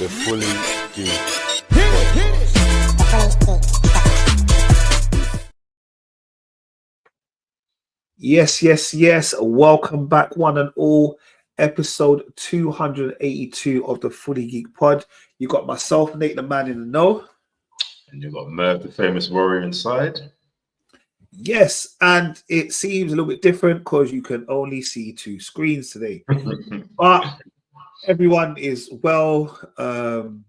the Fully Geeked. Yes. Welcome back, one and all. Episode 282 of the Fully Geek Pod. You got myself, Nate, the man in the know. And you got Merv, the famous warrior inside. Yes, and it seems a little bit different because you can only see two screens today. But everyone is well. Some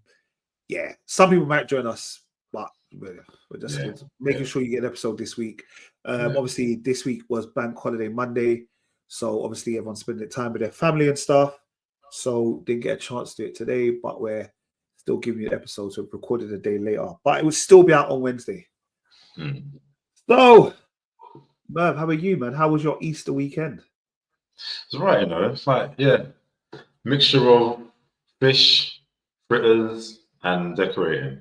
people might join us, but we're just making sure you get an episode this week. Obviously, this week was Bank Holiday Monday, so obviously everyone's spending time with their family and stuff. So didn't get a chance to do it today, but we're still giving you an episode, so we've recorded a day later. But it will still be out on Wednesday. So, Merv, how about you, man? How was your Easter weekend? It's right, you know. It's like, mixture of fish, fritters, and decorating.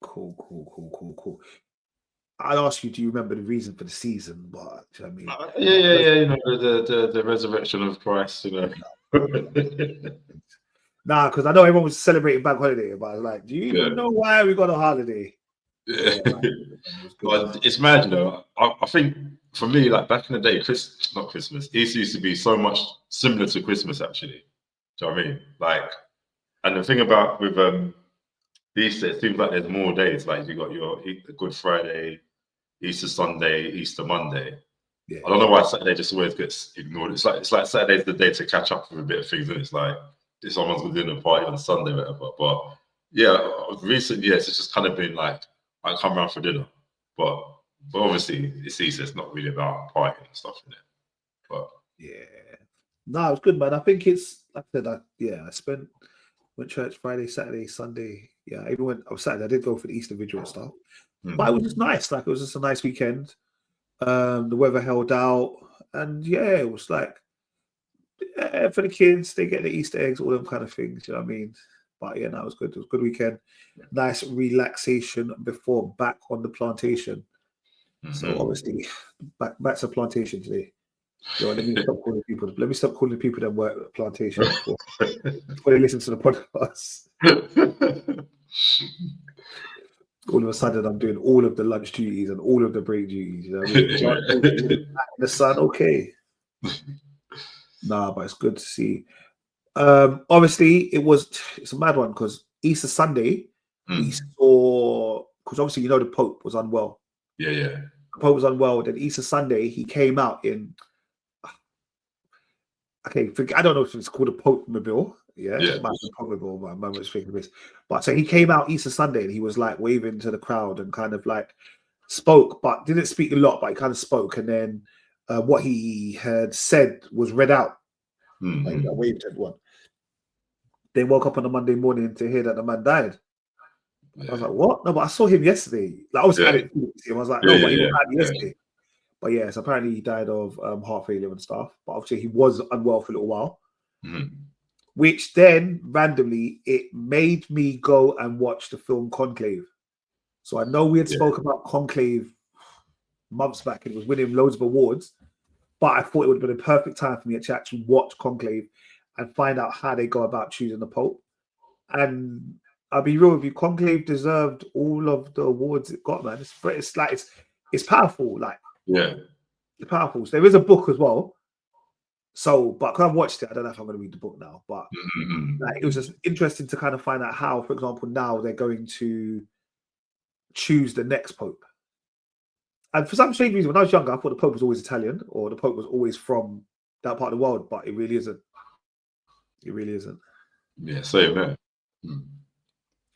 Cool. I'd ask you, do you remember the reason for the season? But you know what I mean, You know, the resurrection of Christ, you know. Nah, because I know everyone was celebrating Bank Holiday, but I was like, do you even know why we got a holiday? But it's mad, you know. I think for me, like back in the day, not Christmas, Easter used to be so much similar to Christmas, actually. Do you know what I mean? Like, and the thing about with Easter, it seems like there's more days. Like you got your Good Friday, Easter Sunday, Easter Monday. Yeah. I don't know why Saturday just always gets ignored. It's like Saturday's the day to catch up with a bit of things, and it's like if someone's within a party on Sunday, whatever. But yeah, recent years it's just kind of been like I come around for dinner, but obviously it's Easter. It's not really about partying and stuff in it. But no, it's good, man. I think it's like I said. Went church Friday, Saturday, Sunday. Yeah, I even went on Saturday. I did go for the Easter vigil and stuff, but it was just nice. Like it was just a nice weekend. The weather held out, and it was like for the kids, they get the Easter eggs, all them kind of things. You know what I mean? But it was good. It was a good weekend. Nice relaxation before back on the plantation. So obviously, back to the plantation today. Let me stop calling people that work at the plantation before they listen to the podcast. All of a sudden, I'm doing all of the lunch duties and all of the break duties. You know what I mean? In the sun, okay. Nah, but it's good to see. Obviously, it's a mad one because Easter Sunday, we saw, because obviously, the Pope was unwell. Yeah. The Pope was unwell. Then Easter Sunday, he came out in, I don't know if it's called a Pope Mobile. It might be Pope Mobile, but I'm just thinking of this. But so he came out Easter Sunday and he was like waving to the crowd and kind of like spoke, but didn't speak a lot, but he kind of spoke. And then what he had said was read out. Like, I waved to everyone. They woke up on a Monday morning to hear that the man died. I was like, what? No, but I saw him yesterday. Like, obviously, I didn't see him. I was like, no, but he died yesterday. But yes, apparently he died of heart failure and stuff. But obviously he was unwell for a little while. Which then, randomly, it made me go and watch the film Conclave. So I know we had spoke about Conclave months back and it was winning loads of awards. But I thought it would have been a perfect time for me to actually watch Conclave and find out how they go about choosing the Pope. And I'll be real with you, Conclave deserved all of the awards it got, man. It's powerful, like. It's powerful. So there is a book as well. So, but because I've watched it, I don't know if I'm going to read the book now. But it was just interesting to kind of find out how, for example, now they're going to choose the next Pope. And for some strange reason, when I was younger, I thought the Pope was always Italian or the Pope was always from that part of the world, but it really isn't. It really isn't. Yeah, same there.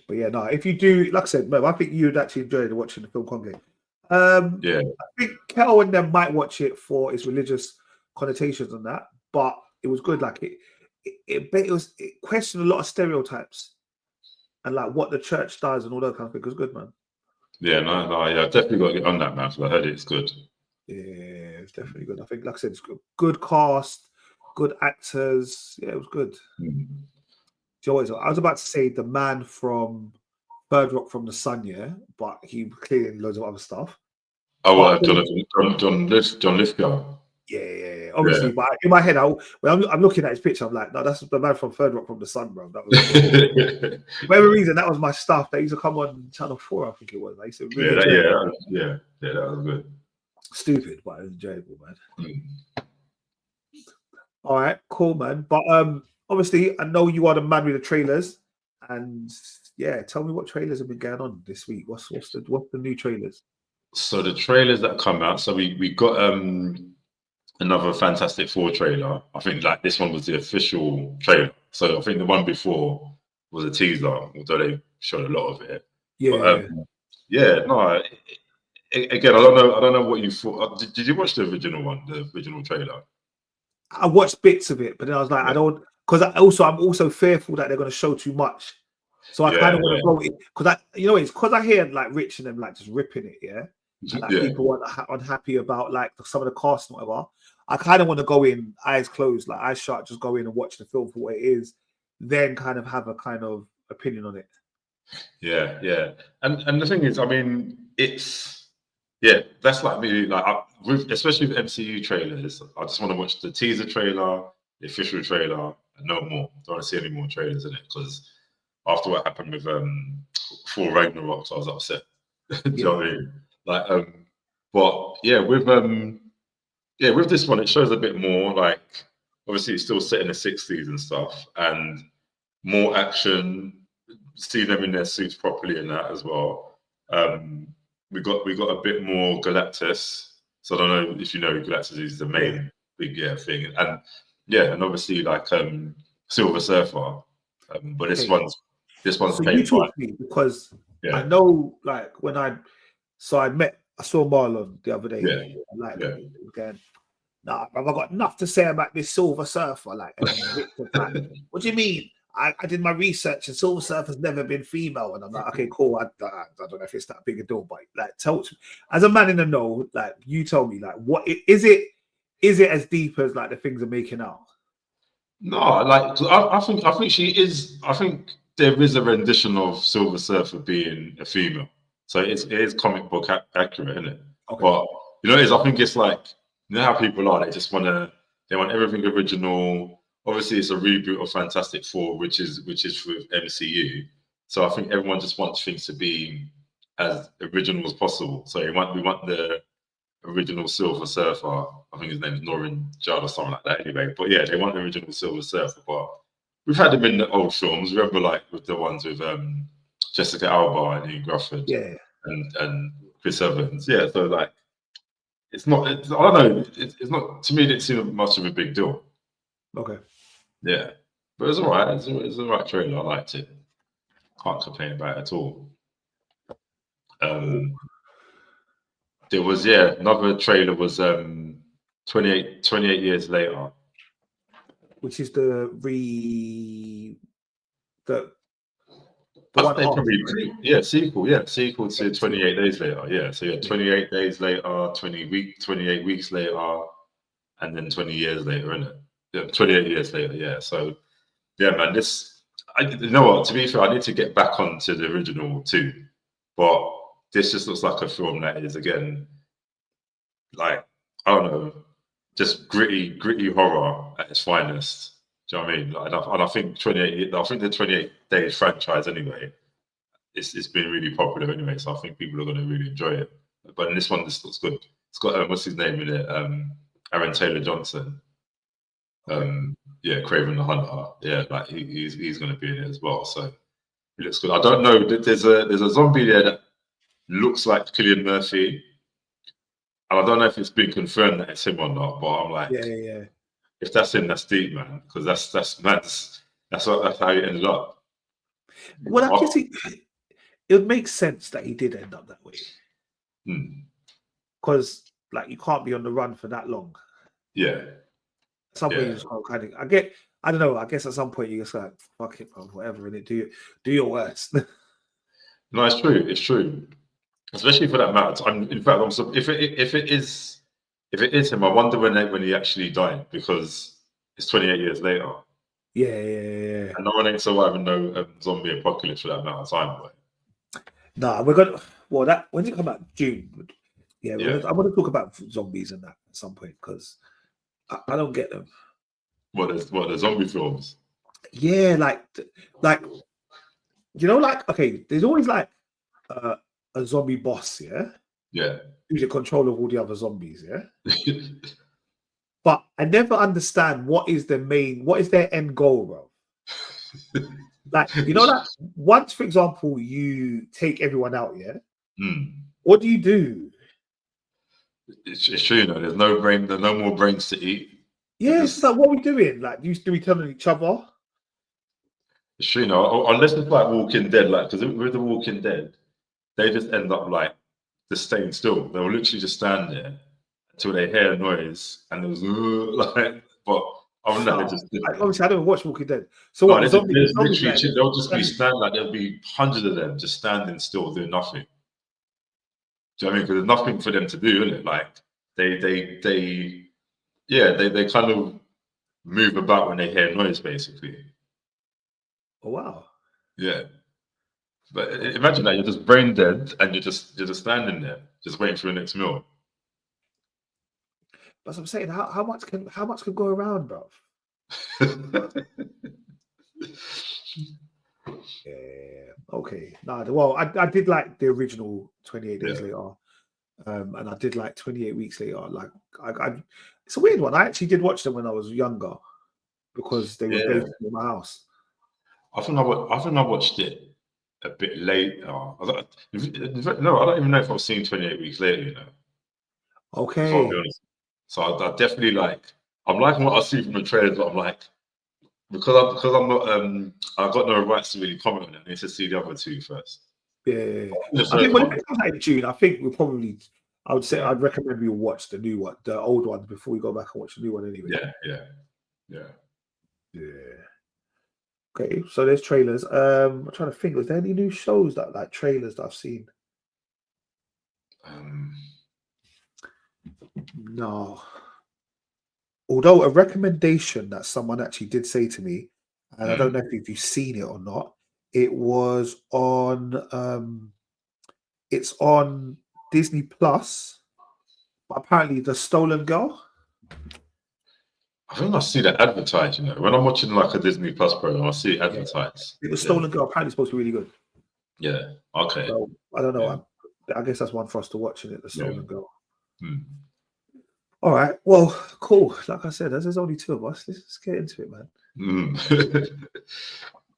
But if you do, like I said, I think you'd actually enjoy watching the film Conclave. I think Kel and them might watch it for its religious connotations and that, but it was good. Like it questioned a lot of stereotypes and like what the church does and all that kind of thing. It was good, man. Definitely got to get on that, man. So I heard it's good. Yeah, it's definitely good. I think, like I said, it's good cast, good actors. Yeah, it was good. I was about to say the man from Bird Rock from the Sun, but he clearly loads of other stuff. Oh, John Lithgow. Yeah. Obviously, but in my head, when I'm looking at his picture, I'm like, no, that's the man from Third Rock from the Sun, bro. That was for whatever reason, that was my stuff. That used to come on Channel 4, I think it was. I used to really enjoy it. That was good. Stupid, but it was enjoyable, man. Mm. All right, cool, man. But obviously, I know you are the man with the trailers, and yeah, tell me what trailers have been going on this week. What's the new trailers? So the trailers that come out. So we got another Fantastic Four trailer. I think like this one was the official trailer. So I think the one before was a teaser, although they showed a lot of it. Yeah. No. Again, I don't know what you thought. Did you watch the original one, the original trailer? I watched bits of it, but then I was like, I don't, because I'm also fearful that they're going to show too much. So I kind of want to go in, because it's because I hear like Rich and them like just ripping it, and like people are unhappy about like some of the cast and whatever. I kind of want to go in eyes closed, like eyes shut, just go in and watch the film for what it is, then kind of have a kind of opinion on it. Yeah. And the thing is, I mean, that's like me, like especially with MCU trailers. I just want to watch the teaser trailer, the official trailer, and no more. Don't want to see any more trailers in it because after what happened with Thor Ragnarok, I was upset. Do you know what I mean? Like, but with this one, it shows a bit more. Like, obviously, it's still set in the 60s and stuff, and more action. See them in their suits properly in that as well. We got a bit more Galactus. So I don't know if you know Galactus is the main big thing, and obviously like Silver Surfer. But this one's so played you talk to me because I know like I saw Marlon the other day. Again, nah, I've got enough to say about this Silver Surfer. Like, what do you mean? I did my research and Silver Surfer's never been female, and I'm like, okay, cool. I don't know if it's that big a deal, but like, tell me, as a man in the know, like, you tell me, like, what is it? Is it as deep as like the things are making out? No, like I think she is. I think there is a rendition of Silver Surfer being a female, so it is comic book accurate, isn't it? Okay. But I think it's like how people are. They want everything original. Obviously, it's a reboot of Fantastic Four, which is with MCU. So I think everyone just wants things to be as original as possible. So we want the original Silver Surfer. I think his name is Norrin Judd or something like that. Anyway, but yeah, they want the original Silver Surfer. But we've had them in the old films. Remember, like with the ones with Jessica Alba and Ian Grufford, and Chris Evans. Yeah, so like it's not. I don't know. It's not, to me. It didn't seem much of a big deal. Okay. Yeah, but it was alright. It was the right trailer. I liked it. Can't complain about it at all. There was another trailer was 28 years later, which is the one sequel to 28 days later. Yeah, so 28 days later, 28 weeks later, and then 20 years later, isn't it? Yeah, 28 years later. Yeah, so yeah, man, you know what? To be fair, I need to get back onto the original too, but this just looks like a film that is again, like, I don't know, just gritty horror at its finest. Do you know what I mean? Like, and I think the 28 Days franchise anyway, it's been really popular anyway, so I think people are going to really enjoy it. But in this one, this looks good. It's got what's his name in it? Aaron Taylor Johnson. Craven the Hunter. Yeah, like he's going to be in it as well. So it looks good. I don't know. There's a zombie there that looks like Cillian Murphy, and I don't know if it's been confirmed that it's him or not. But I'm like, if that's him, that's deep, man. Because that's how it ended up. Well, I guess it would make sense that he did end up that way. Because like you can't be on the run for that long. Yeah. At some point you just can't kind of. I don't know. I guess at some point you just like fuck it, bro, whatever, and do your worst. No, it's true. It's true. Especially for that amount of time. In fact, if it is him, I wonder when he actually died, because it's 28 years later. Yeah. And no one ain't surviving no zombie apocalypse for that amount of time. Nah, we're gonna. Well, when's it come out? June. Yeah. I want to talk about zombies and that at some point, because I don't get them. What the zombie films? Yeah, like like okay, there's always like a zombie boss, yeah, Yeah. who's in control of all the other zombies, yeah. But I never understand what is their end goal, bro. Like, like once, for example, you take everyone out, yeah. What do you do? It's true, there's no more brains to eat. Yeah, it's like, what are we doing? Like, do we tell each other? It's true, unless it's like Walking Dead, like, because with the Walking Dead, they just end up like just staying still. They'll literally just stand there until they hear a noise and there's like, but other than that, they just obviously I don't watch Walking Dead. So no, what? they'll just be standing, like there'll be hundreds of them just standing still doing nothing. Do you know what I mean? Because there's nothing for them to do, isn't it? Like they kind of move about when they hear noise, basically. Oh wow. Yeah. But imagine that you're just brain dead and you're just standing there, just waiting for the next meal. That's what I'm saying. How much can go around, bro? Yeah. Okay. No. Well, I did like the original 28 Days Later, and I did like 28 Weeks Later. Like, it's a weird one. I actually did watch them when I was younger because they were based in my house. I think I watched it a bit late. No, I don't even know if I've seen 28 Weeks Later. Okay. If I'll be honest. So I definitely I'm liking what I see from the trailers, but I'm like, because I'm not I've got no rights to really comment on it. I need to see the other two first. Yeah. I think when it comes out in June, I think I would say I'd recommend we watch the new one, the old one, before we go back and watch the new one anyway. Yeah. Okay, so there's trailers. I'm trying to think, was there any new shows like trailers that I've seen? No. Although a recommendation that someone actually did say to me, and I don't know if you've seen it or not, it was on it's on Disney Plus, but apparently The Stolen Girl. I think I see that advertised, when I'm watching like a Disney Plus program, I see it advertised. It was Stolen Girl, apparently supposed to be really good. Yeah, okay. So I don't know. I guess that's one for us to watch, The Stolen Girl. All right. Well, cool. Like I said, there's only two of us. Let's get into it, man.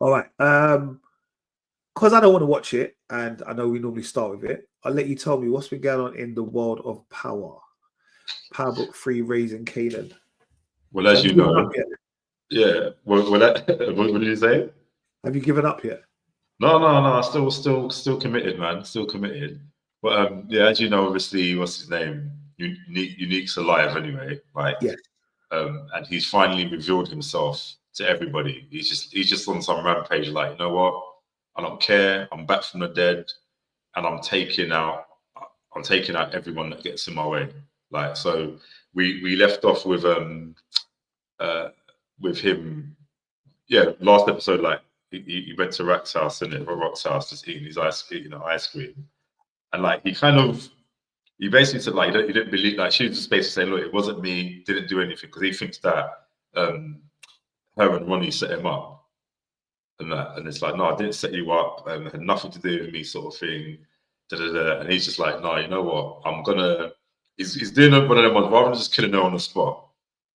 All right. Because I don't want to watch it, and I know we normally start with it, I'll let you tell me what's been going on in the world of Power. Power Book 3, Raising Kanan. Well, as you know, what did you say? Have you given up yet? No. Still committed, man. Still committed. But as you know, obviously, what's his name? Unique's alive anyway. And he's finally revealed himself to everybody. He's just on some rampage. Like, you know what? I don't care. I'm back from the dead, and I'm taking out everyone that gets in my way. Like, so we left off with him. Yeah, last episode, like he went to Rock's house, and Rock's house, just eating his ice cream, and like he basically said like he didn't believe, like she was just basically saying, look, it wasn't me, didn't do anything, because he thinks that her and Ronnie set him up, and it's like, no, I didn't set you up, and had nothing to do with me, sort of thing. And he's just like, no, you know what? He's doing one of them ones, rather than just killing her on the spot.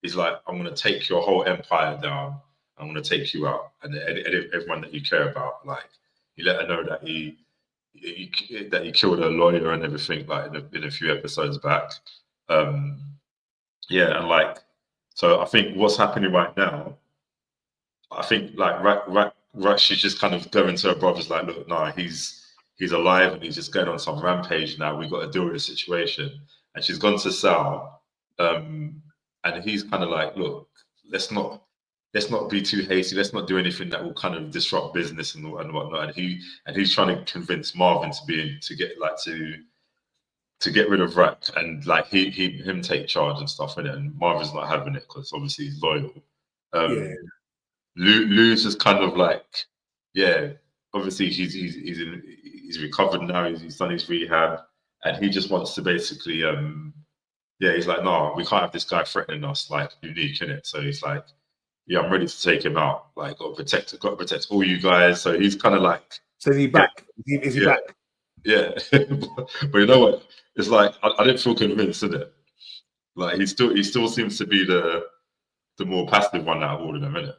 He's like, I'm gonna take your whole empire down. I'm gonna take you out, and everyone that you care about. Like, he let her know that he killed her lawyer and everything, like in a few episodes back. And like, so I think what's happening right now, I think like she's just kind of going to her brothers like, look, nah, he's alive and he's just going on some rampage now. We've got to deal with the situation. And she's gone to Sal, and he's kind of like, look, let's not be too hasty. Let's not do anything that will kind of disrupt business and whatnot. And he's trying to convince Marvin to get rid of Rack, and like him take charge and stuff in it. And Marvin's not having it because obviously he's loyal. Lou's is kind of like, obviously he's recovered now. He's done his rehab, and he just wants to basically yeah, he's like, no, we can't have this guy threatening us, like, unique, innit? So he's like, yeah, I'm ready to take him out. Like, got to protect all you guys. So he's kind of like, So is he back? Is he yeah, back? yeah. But you know what? It's like I didn't feel convinced, innit? Like he still seems to be the more passive one out of all of them, innit?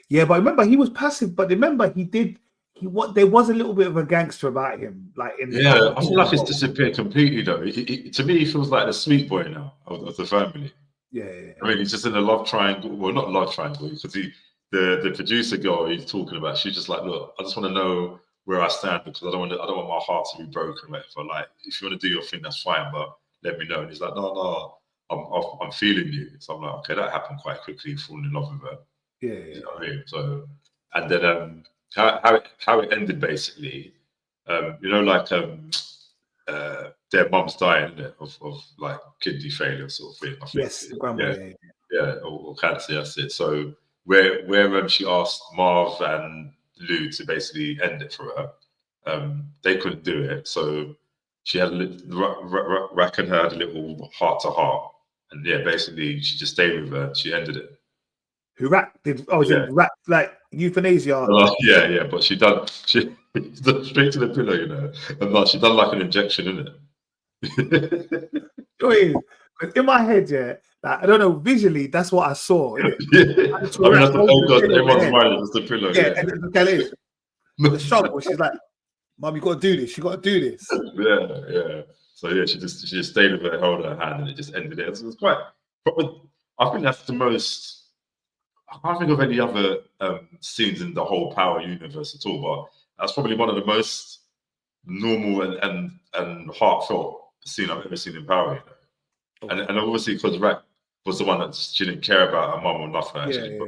Yeah, but remember he was passive. But remember there was a little bit of a gangster about him, like in the Yeah, I feel like it's well, disappeared completely though. To me, he feels like the sweet boy now of the family. yeah. I mean, he's just in a love triangle. Well, not love triangle, because the producer girl he's talking about, she's just like, look, I just want to know where I stand because I don't want my heart to be broken. Whatever. Like, if you want to do your thing, that's fine, but let me know. And he's like, no, I'm feeling you. So I'm like, okay, that happened quite quickly, falling in love with her. Yeah. You know what I mean? So, and then how it ended basically, like their mum's dying, innit, of like kidney failure sort of thing. I think. Yes, the grandma. Yeah, or cancer. That's it. So where she asked Marv and Lou to basically end it for her, they couldn't do it. So she had Rack and her had a little heart to heart, and yeah, basically she just stayed with her. She ended it. Who Rack did? Oh, Yeah. Rack like euthanasia. Yeah, but she done straight to the pillow, and like she done like an injection in it. In my head, yeah, like, I don't know. Visually, that's what I saw. Innit? Yeah. I mean, that's everyone's mind is the pillow. Yeah, and the struggle. She's like, "Mum, you got to do this. You got to do this." Yeah. So yeah, she just stayed with her, held her hand, and it just ended it. So it was quite. I think that's the most. I can't think of any other scenes in the whole Power universe at all, but that's probably one of the most normal and heartfelt scene I've ever seen in Power. And obviously because Rack was the one that she didn't care about her mum or nothing actually.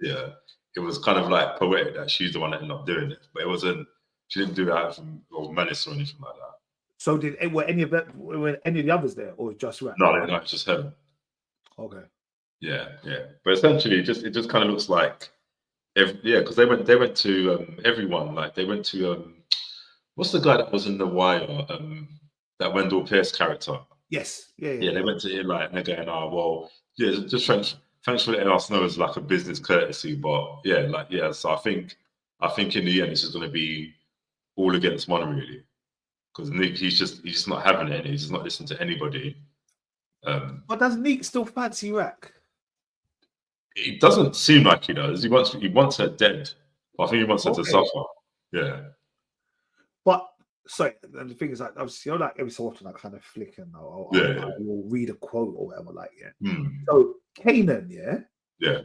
Yeah, it was kind of like poetic that she's the one that ended up doing it, but it wasn't. She didn't do that from malice or anything like that. So were any of the others there, or just Rack? No, it's just her. Okay. Yeah. But essentially, it just kind of looks like, because they went to everyone. Like they went to what's the guy that was in The Wire? That Wendell Pierce character. Yes. Yeah, they went to him like, and they're going, oh well, yeah, just thanks for letting us know as like a business courtesy, but yeah. So I think in the end, this is going to be all against one really, because Nick he's just not having it, and he's just not listening to anybody. But does Nick still fancy Rack? It doesn't seem like he does. He wants her dead. I think he wants her to suffer. Yeah. But sorry, and the thing is, like, obviously, like every so often I kind of flick and I will read a quote or whatever, like So Kanan, yeah.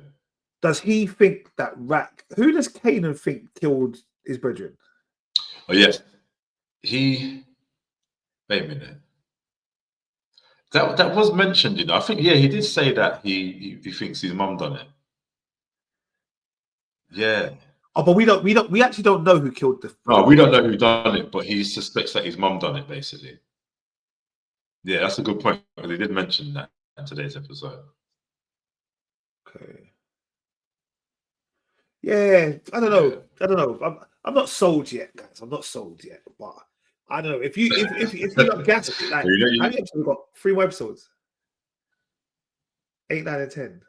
Does he think that Rack? Who does Kanan think killed his brethren? Oh yes, he. Wait a minute. That was mentioned, I think he did say that he thinks his mum done it. Yeah. Oh, but we actually don't know who killed the. No, we don't know who done it, but he suspects that his mum done it, basically. Yeah, that's a good point because he did mention that in today's episode. Okay. Yeah, I don't know. I'm not sold yet, guys. I'm not sold yet, but I don't know if you got gas like how many episodes we got? 3 more episodes. 8, 9, and 10.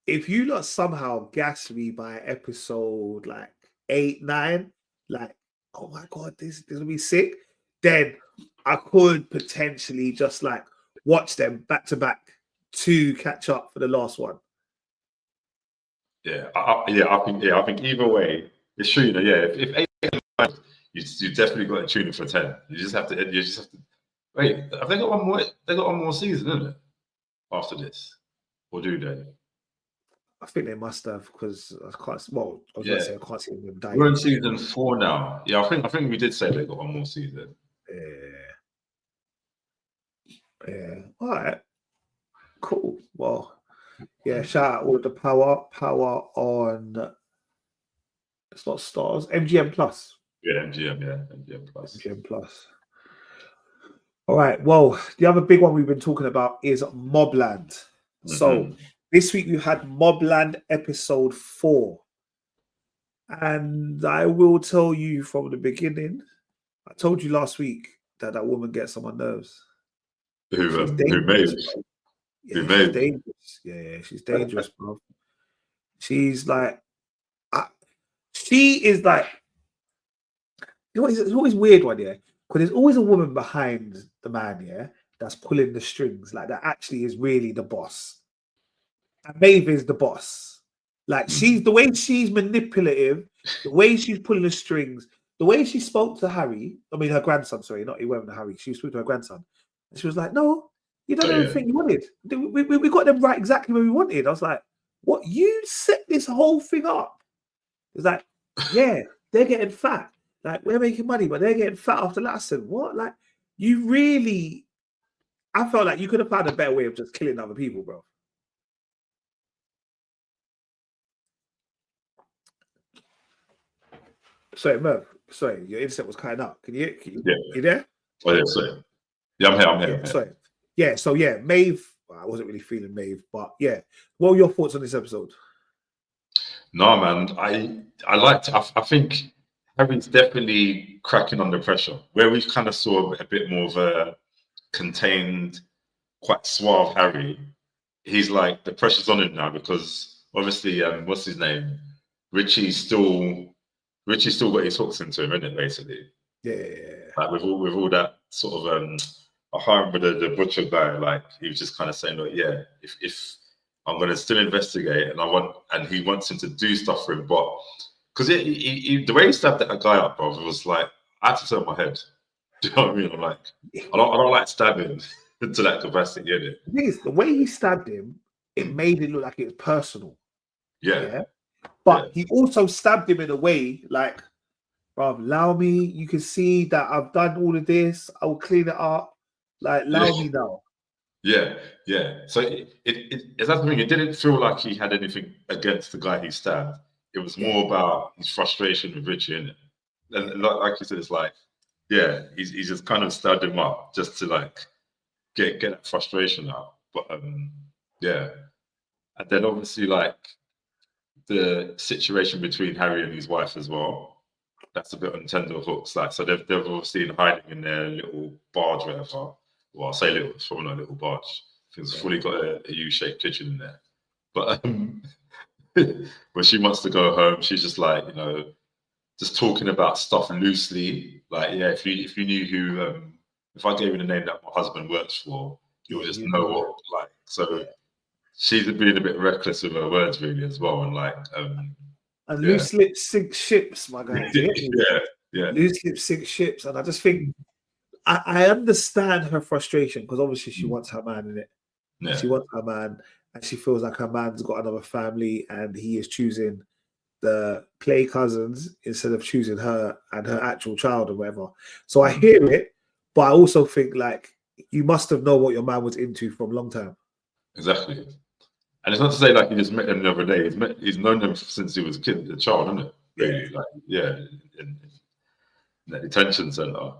If you lot somehow gas me by episode like 8, 9, like, oh my god, this will be sick, then I could potentially just like watch them back to back to catch up for the last one. Yeah, I think either way, it's true. If 8 and 9, you definitely got to tune in for 10. You just have to. Wait, have they got one more? They got one more season, isn't it? After this, or do they? I think they must have because I can't. Well, I was going to say I can't see them dying. We're in season 4 now. Yeah, I think we did say they got one more season. Yeah. All right. Cool. Well, yeah. Shout out all the power on. It's not Stars. MGM Plus. Yeah, MGM Plus. MGM Plus. All right. Well, the other big one we've been talking about is Mobland. So this week we had Mobland episode 4. And I will tell you from the beginning, I told you last week that woman gets on my nerves. Who She's who made dangerous, bro. who Yeah, she's made dangerous. Yeah, she's dangerous, bro. She's like, she is like, you know, it's always weird one, yeah, because there's always a woman behind the man, yeah, that's pulling the strings, like that actually is really the boss. And Maeve is the boss. Like she's the way she's manipulative, the way she's pulling the strings, the way she spoke to Harry. I mean, her grandson. Sorry, not even Harry. She spoke to her grandson, and she was like, "No, you don't Oh, know yeah. everything you wanted. We got them right exactly where we wanted." I was like, "What? You set this whole thing up?" It's like, "Yeah, they're getting fat. Like we're making money, but they're getting fat after that." I said, "What? Like you really?" I felt like you could have found a better way of just killing other people, bro. Sorry, Merv. Sorry, your internet was cutting out. Can you Yeah. you there? Oh yeah, sorry. Yeah, I'm here. I'm here. Yeah, sorry. Yeah, so yeah, Maeve. I wasn't really feeling Maeve, but yeah. What were your thoughts on this episode? No, man. I liked. I think Harry's definitely cracking under pressure. Where we kind of saw a bit more of a contained, quite suave Harry. He's like the pressure's on him now because obviously, what's his name? Richie's still got his hooks into him, isn't it? Basically, Yeah, like with all that sort of I can't remember the butcher guy. Like he was just kind of saying, like, yeah, if I'm going to still investigate, and he wants him to do stuff for him, but because the way he stabbed that guy up, bro, it was like I had to turn my head. Do you know what I mean? I'm like, I don't like stabbing to that capacity, innit? the thing is, the way he stabbed him, it Mm. made it look like it was personal. Yeah, Yeah, yeah, but he also stabbed him in a way like, "Bruv, allow me. You can see that I've done all of this. I will clean it up. Like, allow me now." yeah. So it's that thing. It didn't feel like he had anything against the guy he stabbed. It was Yeah, more about his frustration with Richie, innit? yeah, And like you said, it's like, yeah, he's just kind of stabbed him up just to like get that frustration out. But yeah, and then obviously like the situation between Harry and his wife as well. That's a bit on tender hooks. Like, so they've obviously been hiding in their little barge, whatever. Well, I'll say little, it's probably not a little barge. I think it's fully got a U-shaped kitchen in there. But when she wants to go home, she's just like, just talking about stuff loosely. Like, yeah, if you knew who, if I gave you the name that my husband works for, you'll just know what. Like, so she's being a bit reckless with her words, really, as well, and like, And yeah. loose lips sink ships, my guy. Do you get me? yeah. Loose lips sink ships, and I just think I understand her frustration because obviously she wants her man in it. Yeah. She wants her man, and she feels like her man's got another family, and he is choosing the play cousins instead of choosing her and her actual child or whatever. So I hear it, but I also think like you must have known what your man was into from a long time. Exactly. And it's not to say like he just met them the other day. He's known them since he was a child, isn't it? Really, like in the detention center.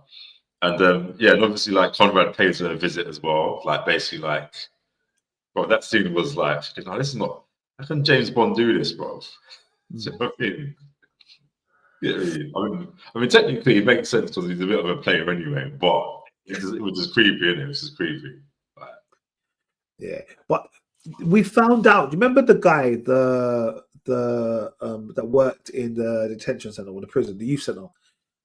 And yeah, and obviously like Conrad pays her a visit as well. Like basically like, bro, that scene was like, this is not. How can James Bond do this, bro? Do you know what I mean? Yeah, I mean, technically it makes sense because he's a bit of a player anyway. But it was just creepy, innit? It was just creepy. Like, Yeah, but we found out. Do you remember the guy, the that worked in the detention center or the prison, the youth center,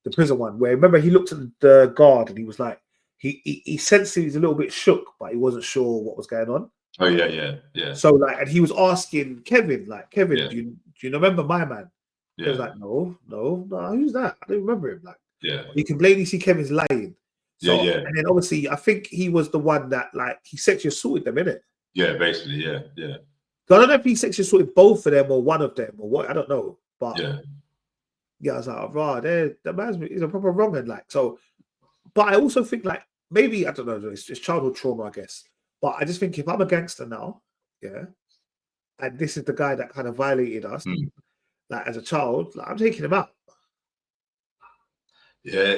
the prison one? Where remember he looked at the guard and he was like, he sensed he was a little bit shook, but he wasn't sure what was going on. oh yeah. So like, and he was asking Kevin, like, Kevin, Yeah. do you remember my man? He was Yeah, like, no, who's that? I don't remember him. Like, yeah, you can plainly see Kevin's lying. So, yeah. and then obviously, I think he was the one that like he sexually assaulted them, innit? Yeah, basically, yeah. So I don't know if he sexually assaulted both of them or one of them or what. I don't know, but yeah, I was like, oh, the man's is a proper wrong and like so. But I also think like maybe I don't know, it's childhood trauma, I guess. But I just think if I'm a gangster now, yeah, and this is the guy that kind of violated us, like as a child, like, I'm taking him out. Yeah,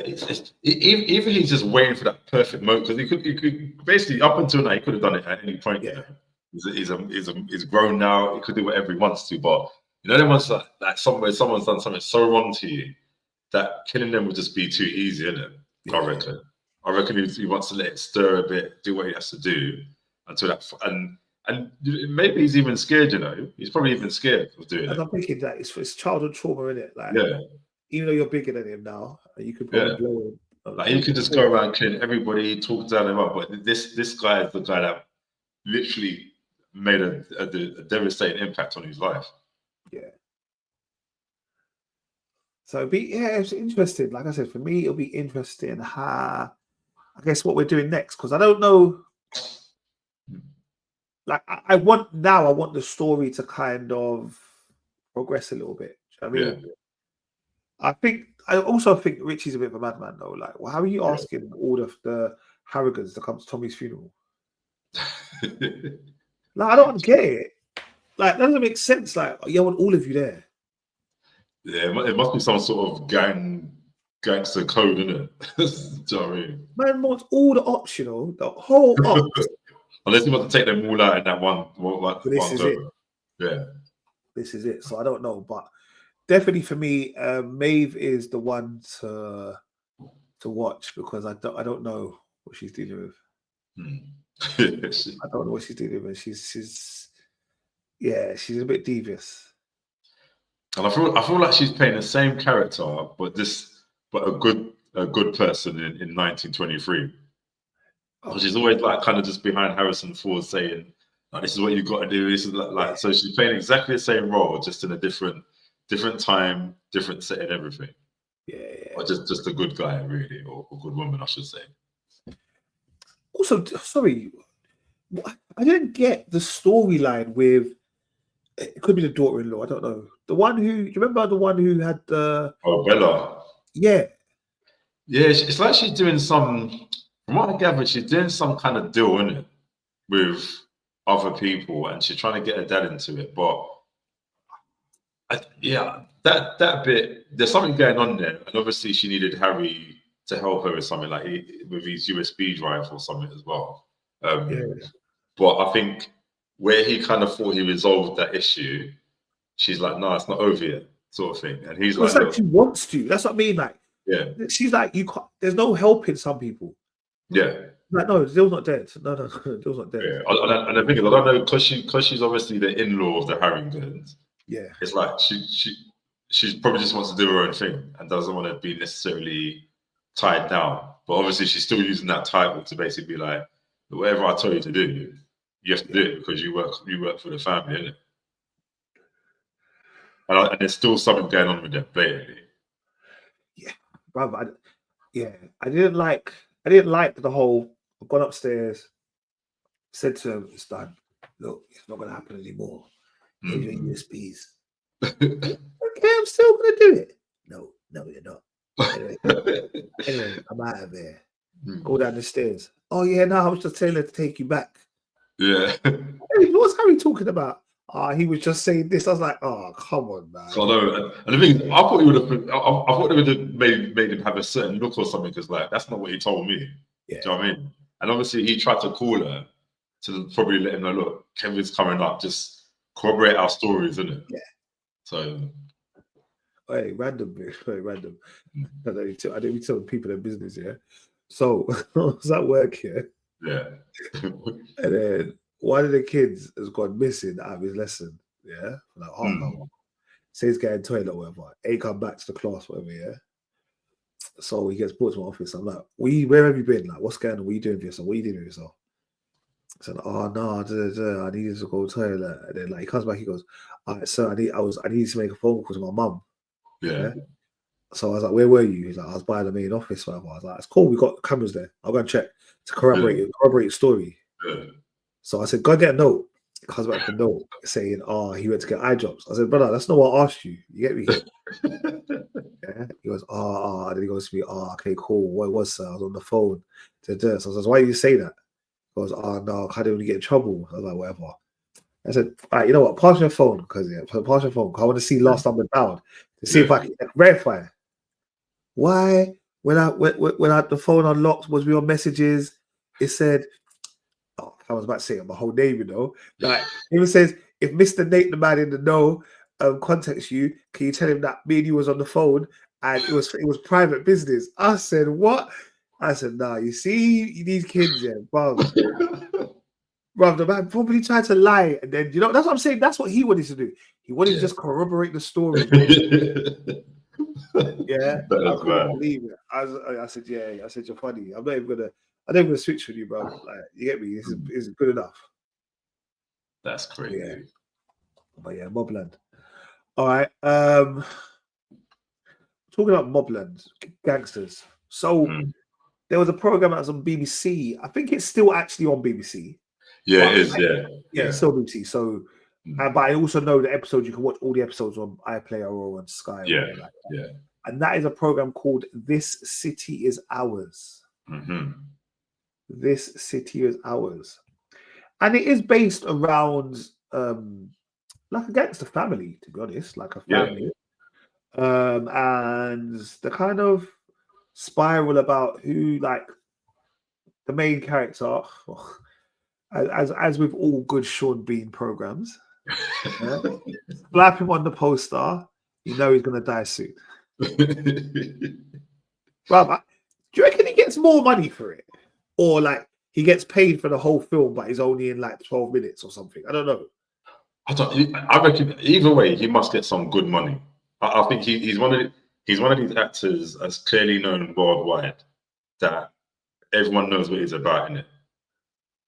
even he's just waiting for that perfect moment because he could basically up until now he could have done it at any point. Yeah. He's grown now. He could do whatever he wants to, but then once like someone's done something so wrong to you that killing them would just be too easy, isn't it? I reckon. I reckon he wants to let it stir a bit, do what he has to do until that. And maybe he's even scared. You know, he's probably even scared of doing And it. I'm thinking that it's childhood trauma, isn't it? Like, Yeah, even though you're bigger than him now, you could probably yeah. blow him. Like he could just go around killing everybody, talk down him up. But this guy is the guy that literally made a devastating impact on his life. Yeah. So it's interesting. Like I said, for me, it'll be interesting how, I guess, what we're doing next, because I don't know. Like I want the story to kind of progress a little bit. Do you know what I mean? I also think Richie's a bit of a madman though. Like, well, how are you asking all of the Harrogans to come to Tommy's funeral? Like, I don't get it. Like, that doesn't make sense. Like, I want all of you there. Yeah, it must be some sort of gangster code, isn't it? Do you know what I mean? Man wants all the ops, the whole ops. Unless you want to take them all out in that one This is it. Yeah. This is it. So I don't know, but definitely for me, Maeve is the one to watch, because I don't know what she's dealing with. I don't know what she's dealing with. She's a bit devious. And I feel like she's playing the same character, but a good person in 1923. Oh. She's always like kind of just behind Harrison Ford saying, like, "This is what you've got to do." This is like so she's playing exactly the same role, just in a different time, different setting, everything. Yeah. Or just a good guy, really, or a good woman, I should say. Also, sorry, I didn't get the storyline with. It could be the daughter-in-law. I don't know. The one who, do you remember the one who had the? Oh, Bella. Yeah. Yeah, it's like she's doing some. From what I gathered, she's doing some kind of deal, isn't it, with other people, and she's trying to get her dad into it. But that bit, there's something going on there, and obviously she needed Harry to help her with something, like with his USB drive or something as well. But I think where he kind of thought he resolved that issue, she's like, "No, it's not over yet," sort of thing. And he's like, she wants to. That's what I mean. Like, she's like, you can't. There's no helping some people. Yeah. Like, no, Dill's not dead. No, Dill's not dead. Yeah. And the thing is, I don't know, because she's obviously the in-law of the Harringtons. Yeah. It's like she probably just wants to do her own thing and doesn't want to be necessarily tied down. But obviously, she's still using that title to basically be like, whatever I tell you to do, you have to do it because you work for the family, isn't it? And there's still something going on with them, blatantly. Yeah, brother. I didn't like the whole. I've gone upstairs, said to him, "It's done. Look, it's not going to happen anymore. Here's your USBs." Okay, I'm still going to do it. No, you're not. Anyway, I'm out of there. Go down the stairs. Oh yeah, no, I was just telling her to take you back. Yeah. Hey, what's Harry talking about? He was just saying this. I was like, oh, come on, man. So I know, and the thing is, I thought he would have. I thought they would have made him have a certain look or something, because like that's not what he told me. Yeah. Do you know what I mean? And obviously he tried to call her to probably let him know, look, Kevin's coming up, just corroborate our stories, isn't it? Yeah. So. Hey, random. I didn't be telling people their business, yeah. So I was at work here. Yeah. And then one of the kids has gone missing out of his lesson, yeah, for like half an hour. Says he's getting toilet or whatever. Ain't come back to the class, whatever, yeah. So he gets brought to my office. I'm like, where have you been? Like, what's going on? What are you doing for yourself? What are you doing with yourself? I said, oh no, I needed to go to the toilet. And then like he comes back, he goes, all right, sir, I needed to make a phone call to my mum. Yeah. So I was like, where were you? He's like, I was by the main office, whatever. I was like, it's cool, we got cameras there. I'll go and check to corroborate your story. Yeah. So I said, go get a note. He comes back with a note saying, he went to get eye drops. I said, brother, that's not what I asked you. You get me? Yeah. He goes, and then he goes to me, okay, cool. What it was, sir? I was on the phone. So I said, why did you say that? He goes, no, I didn't get in trouble. I was like, whatever. I said, all right, you know what? Pass your phone, because I want to see last number down to see if I can verify. Why? When the phone unlocked, was we on messages? It said, I was about to say my whole name, Like it even says, if Mr. Nate, the man in the know, contacts you, can you tell him that me and you was on the phone and it was private business? I said, what? I said, nah, you see these kids, yeah, bruv, the man probably tried to lie. And then, that's what I'm saying. That's what he wanted to do. He wanted to just corroborate the story. Yeah, I That's couldn't bad. believe it. I said, yeah, I said, you're funny. I'm not even gonna switch with you, bro. Like, you get me? This is good enough. That's crazy. Yeah. But yeah, Mobland. All right. Talking about Mobland, gangsters. So there was a program that was on BBC. I think it's still actually on BBC. Yeah, it is. Yeah, it's still BBC. So, but I also know the episodes, you can watch all the episodes on iPlayer or on Sky. Yeah, or like that. And that is a program called This City Is Ours. This City Is Ours. And it is based around like a gangster family, to be honest, like a family. And the kind of spiral about who, like, the main character, as with all good Sean Bean programs, slap him on the poster, you know he's going to die soon. Bro, do you reckon he gets more money for it? Or like he gets paid for the whole film, but he's only in like 12 minutes or something? I don't know. I reckon either way, he must get some good money. I think he's one of these actors that's clearly known worldwide that everyone knows what he's about in it.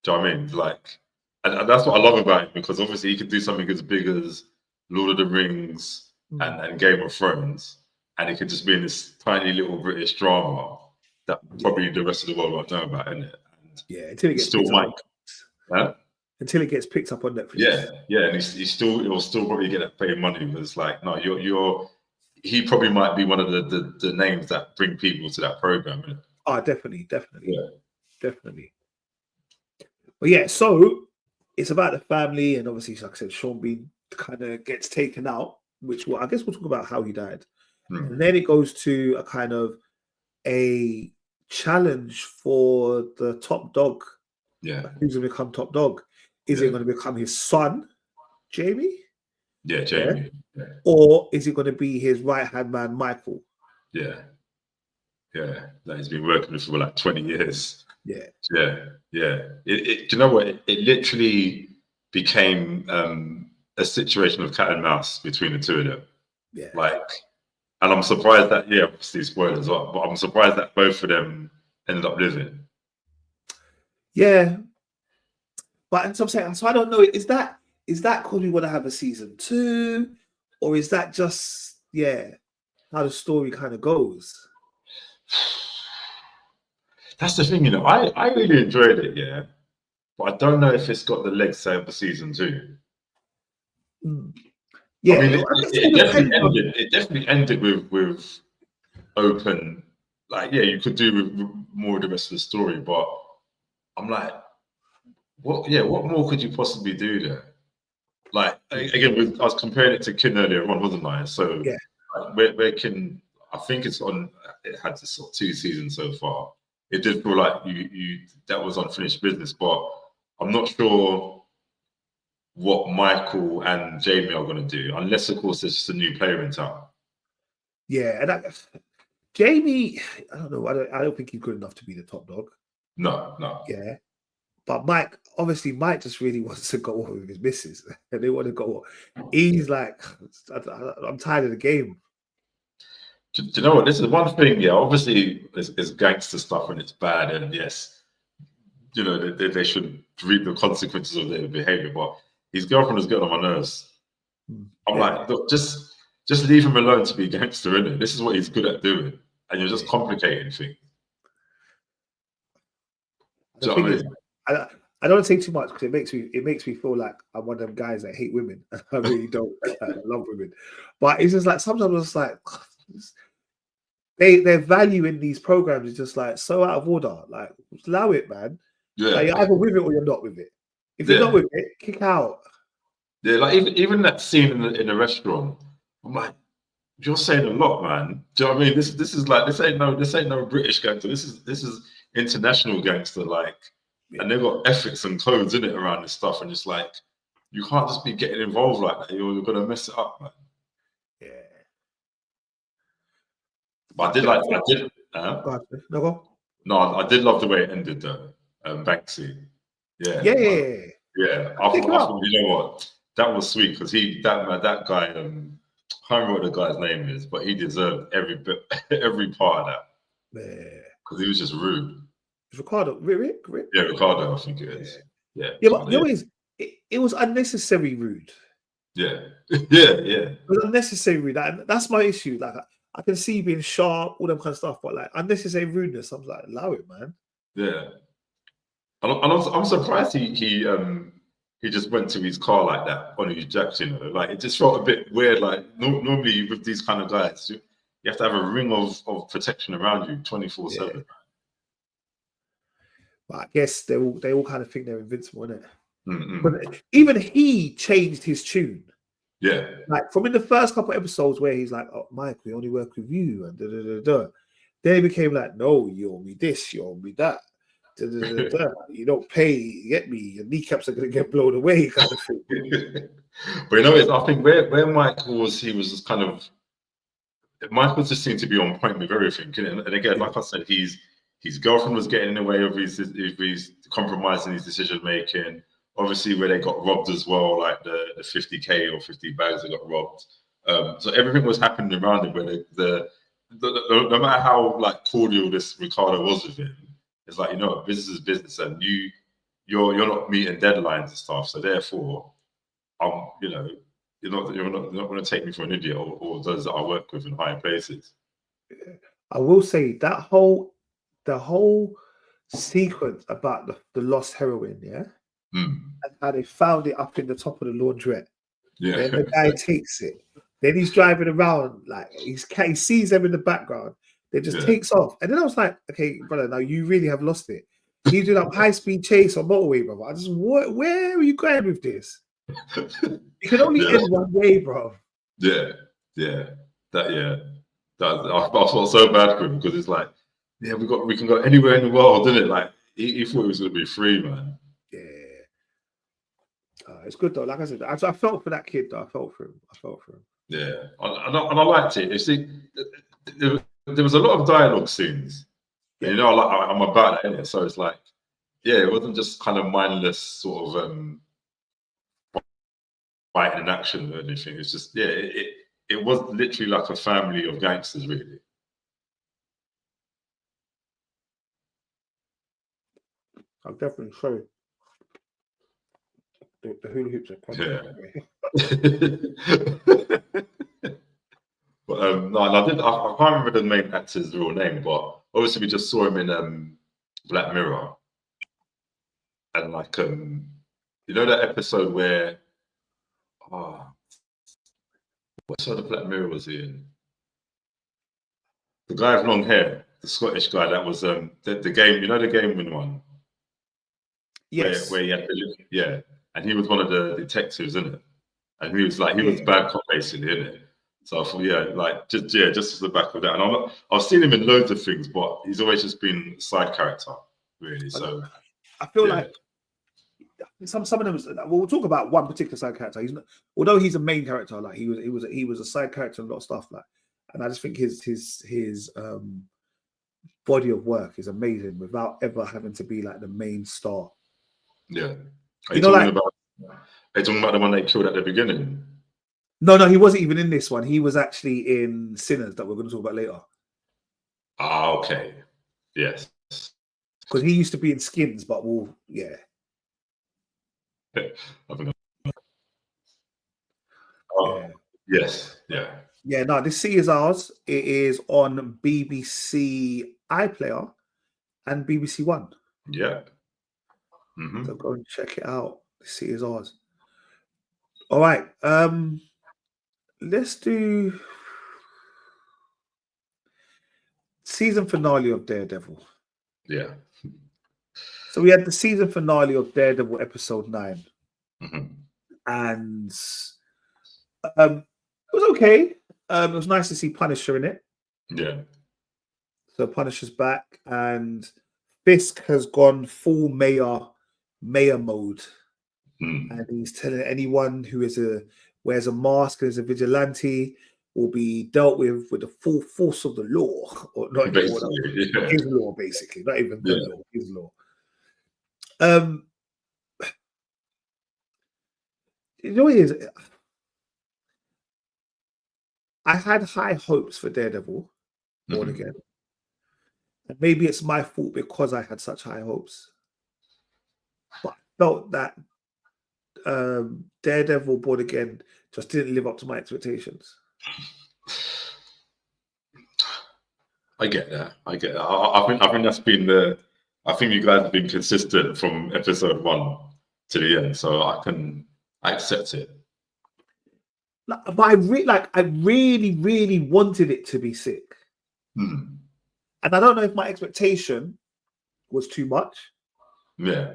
Do you know what I mean? Like, and that's what I love about him, because obviously he could do something as big as Lord of the Rings and Game of Thrones, and he could just be in this tiny little British drama that probably the rest of the world won't know about, innit? And until it gets still might. Until it gets picked up on Netflix. Yeah, and he'll still probably get that paid money. But it's like, no, he probably might be one of the names that bring people to that program. Innit? Oh, definitely. But yeah, so it's about the family, and obviously, like I said, Sean Bean kind of gets taken out, which I guess we'll talk about how he died. And then it goes to a kind of a challenge for the top dog. Yeah. Who's going to become top dog? Is it going to become his son, Jamie? Yeah, Jamie. Yeah. Or is it going to be his right-hand man, Michael? Yeah. That he's been working with for like 20 years. Yeah. Do you know what? It literally became a situation of cat and mouse between the two of them. Yeah. Like, and I'm surprised that, obviously spoilers, but I'm surprised that both of them ended up living. Yeah. But that's what I'm saying. So I don't know. Is that because we want to have a season 2? Or is that just, how the story kind of goes? That's the thing, I really enjoyed it, but I don't know if it's got the legs to have a season 2. Yeah, I mean, it definitely ended with open, like, you could do with more of the rest of the story, but I'm like, what more could you possibly do there? Like, again, I was comparing it to Kin earlier on, wasn't I? So where Kin, I think it had this sort of 2 seasons so far. It did feel like you that was unfinished business, but I'm not sure what Michael and Jamie are going to do, unless, of course, there's just a new player in town. Yeah, and Jamie, I don't know. I don't think he's good enough to be the top dog. No. Yeah, but Mike just really wants to go off with his missus, and they want to go. He's like, I'm tired of the game. Do you know what? This is one thing. Yeah, obviously, it's gangster stuff and it's bad, and yes, they should reap the consequences of their behavior. But his girlfriend is getting on my nerves. I'm like, look, just leave him alone to be a gangster, innit? This is what he's good at doing, and you're just complicating things. Do you know what I mean? I don't say too much because it makes me feel like I'm one of them guys that hate women. I really don't. I love women, but it's just like sometimes it's like their value in these programs is just like so out of order. Like, allow it, man. Yeah, like, you're either with it or you're not with it. If you're not with it, kick out. Yeah, like even that scene in the restaurant, I'm like, you're saying a lot, man. Do you know what I mean? This is like this ain't no British gangster. This is international gangster, like, and they've got ethics and codes in it around this stuff, and it's like you can't just be getting involved like that. You're gonna mess it up, man. Yeah. But I did. No, go. No, I did love the way it ended though. Banksy. Yeah. Yeah. Yeah. Check it out. thought, you know what? That was sweet because that guy, I can't remember what the guy's name is, but he deserved every bit, every part of that. Yeah. Because he was just rude. It's Ricardo. Rick? Yeah, Ricardo, I think it is. Yeah. Yeah, but you know what it is? It was unnecessary rude. Yeah. Yeah. It was unnecessary rude. That's my issue. Like I can see you being sharp, all that kind of stuff, but like unnecessary rudeness, I'm like, allow it, man. Yeah. And I'm surprised he just went to his car like that on his jack, you know. Like it just felt a bit weird. Like normally with these kind of guys, you have to have a ring of protection around you 24/7. But I guess they all kind of think they're invincible, innit? Mm-mm. But even he changed his tune. Yeah. Like from in the first couple of episodes where he's like, "Oh, Mike, we only work with you," and da da da da. Then he became like, "No, you owe me this, you owe me that. Da, da, da, da. You don't pay, you get me. Your kneecaps are gonna get blown away," kind of thing. But you know, I think where Michael was, he was just kind of. Michael just seemed to be on point with everything. And again, like I said, his girlfriend was getting in the way of his compromising his decision making. Obviously, where they got robbed as well, like the 50K or 50 bags that got robbed. So everything was happening around him. Where no matter how like cordial this Ricardo was with him, it's like, you know, business is business, and you're not meeting deadlines and stuff. So therefore, you know, you're not going to take me for an idiot or those that I work with in higher places. I will say that the whole sequence about the lost heroin, yeah, and how they found it up in the top of the laundrette. Yeah. Then the guy takes it. Then he's driving around like he sees them in the background. Then just takes off. And then I was like, okay, brother, now you really have lost it. He's doing a high speed chase on motorway, brother. I just where are you going with this? You can only end one way, bro. Yeah. I felt so bad for him because it's like, yeah, we can go anywhere in the world, didn't it? Like he thought it was gonna be free, man. Yeah. It's good though. Like I said, I felt for that kid though. I felt for him. Yeah. And I liked it. You see, there was a lot of dialogue scenes. And, you know, I'm about that, innit? So it's like, yeah, it wasn't just kind of mindless sort of fighting and action or anything. It's just, yeah, it was literally like a family of gangsters, really. I'll definitely show you. The hula hoops are But no, I can't remember the main actor's real name, but obviously we just saw him in Black Mirror. And like you know that episode where what episode of Black Mirror was he in? The guy with long hair, the Scottish guy that was the game, you know, the game one. Yes. Where he had and he was one of the detectives, isn't it? And he was bad cop basically, isn't it? So I thought, just as the back of that. And I've seen him in loads of things, but he's always just been a side character, really. So I feel like some of them. We'll talk about one particular side character. Although he's a main character, like he was a side character and a lot of stuff, like. And I just think his body of work is amazing without ever having to be like the main star. Yeah. Are you talking about the one they killed at the beginning? No, he wasn't even in this one. He was actually in Sinners that we're going to talk about later. Ah, okay. Yes. Because he used to be in Skins, but Yes. Yeah. Yeah, no, this Sea Is Ours. It is on BBC iPlayer and BBC One. Yeah. So go and check it out. This Sea Is Ours. All right. Let's do season finale of Daredevil. Yeah. So we had the season finale of Daredevil episode 9. And it was okay. It was nice to see Punisher in it. Yeah. So Punisher's back, and Fisk has gone full mayor mode, and he's telling anyone who wears a mask and is a vigilante, will be dealt with the full force of the law, or not even his law, basically, not even the law, his law. You know what it is? I had high hopes for Daredevil, Born Again. And maybe it's my fault because I had such high hopes. But I felt that Daredevil, Born Again just didn't live up to my expectations. I get that. I think that's been I think you guys have been consistent from episode 1 to the end, so I accept it. But I really, really wanted it to be sick. And I don't know if my expectation was too much. Yeah.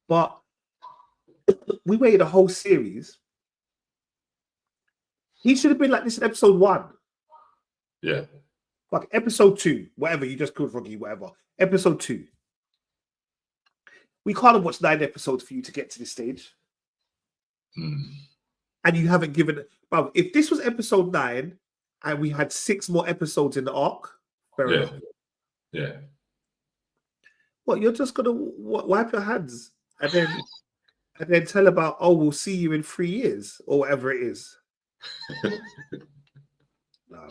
But we waited a whole series. He should have been like this in episode 1. Yeah. Like episode 2, whatever, you just called Froggy, whatever. Episode 2. We can't have watched 9 episodes for you to get to this stage. And you haven't given it. But if this was episode 9 and we had 6 more episodes in the arc, fair enough. Yeah. What, you're just gonna wipe your hands and then tell about, oh, we'll see you in 3 years or whatever it is. Nah, bro.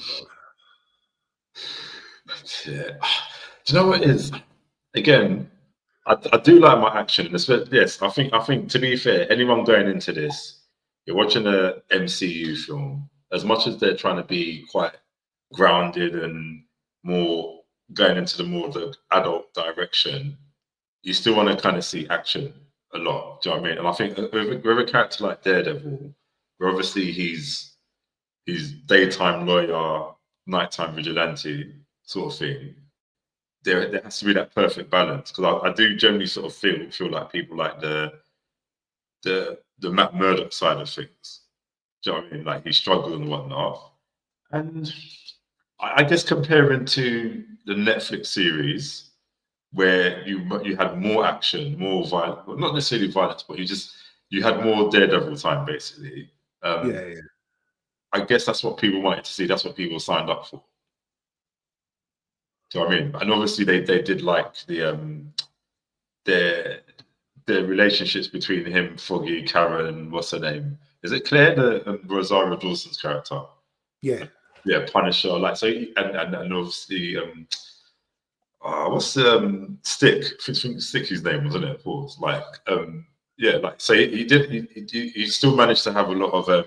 Yeah. Do you know what it is? Again, I do like my action. Yes, I think to be fair, anyone going into this, you're watching a MCU film, as much as they're trying to be quite grounded and more going into the more of the adult direction, you still want to kind of see action a lot. Do you know what I mean? And I think with a character like Daredevil, where obviously he's daytime lawyer, nighttime vigilante sort of thing, there has to be that perfect balance, because I do generally sort of feel like people like the Matt Murdock side of things. Do you know what I mean? Like, he's struggling and whatnot. And I guess comparing to the Netflix series, where you had more action, more violence, well, not necessarily violence, but you had more Daredevil time, basically. I guess that's what people wanted to see. That's what people signed up for. Do you know what I mean? And obviously they did like the relationships between him, Foggy, Karen, what's her name? Is it Claire, the Rosario Dawson's character? Yeah. Yeah, Punisher. Like, so, and obviously, what's Stick? I think Stick, his name, wasn't it? Of course. Like, yeah, like, so he still managed to have a lot of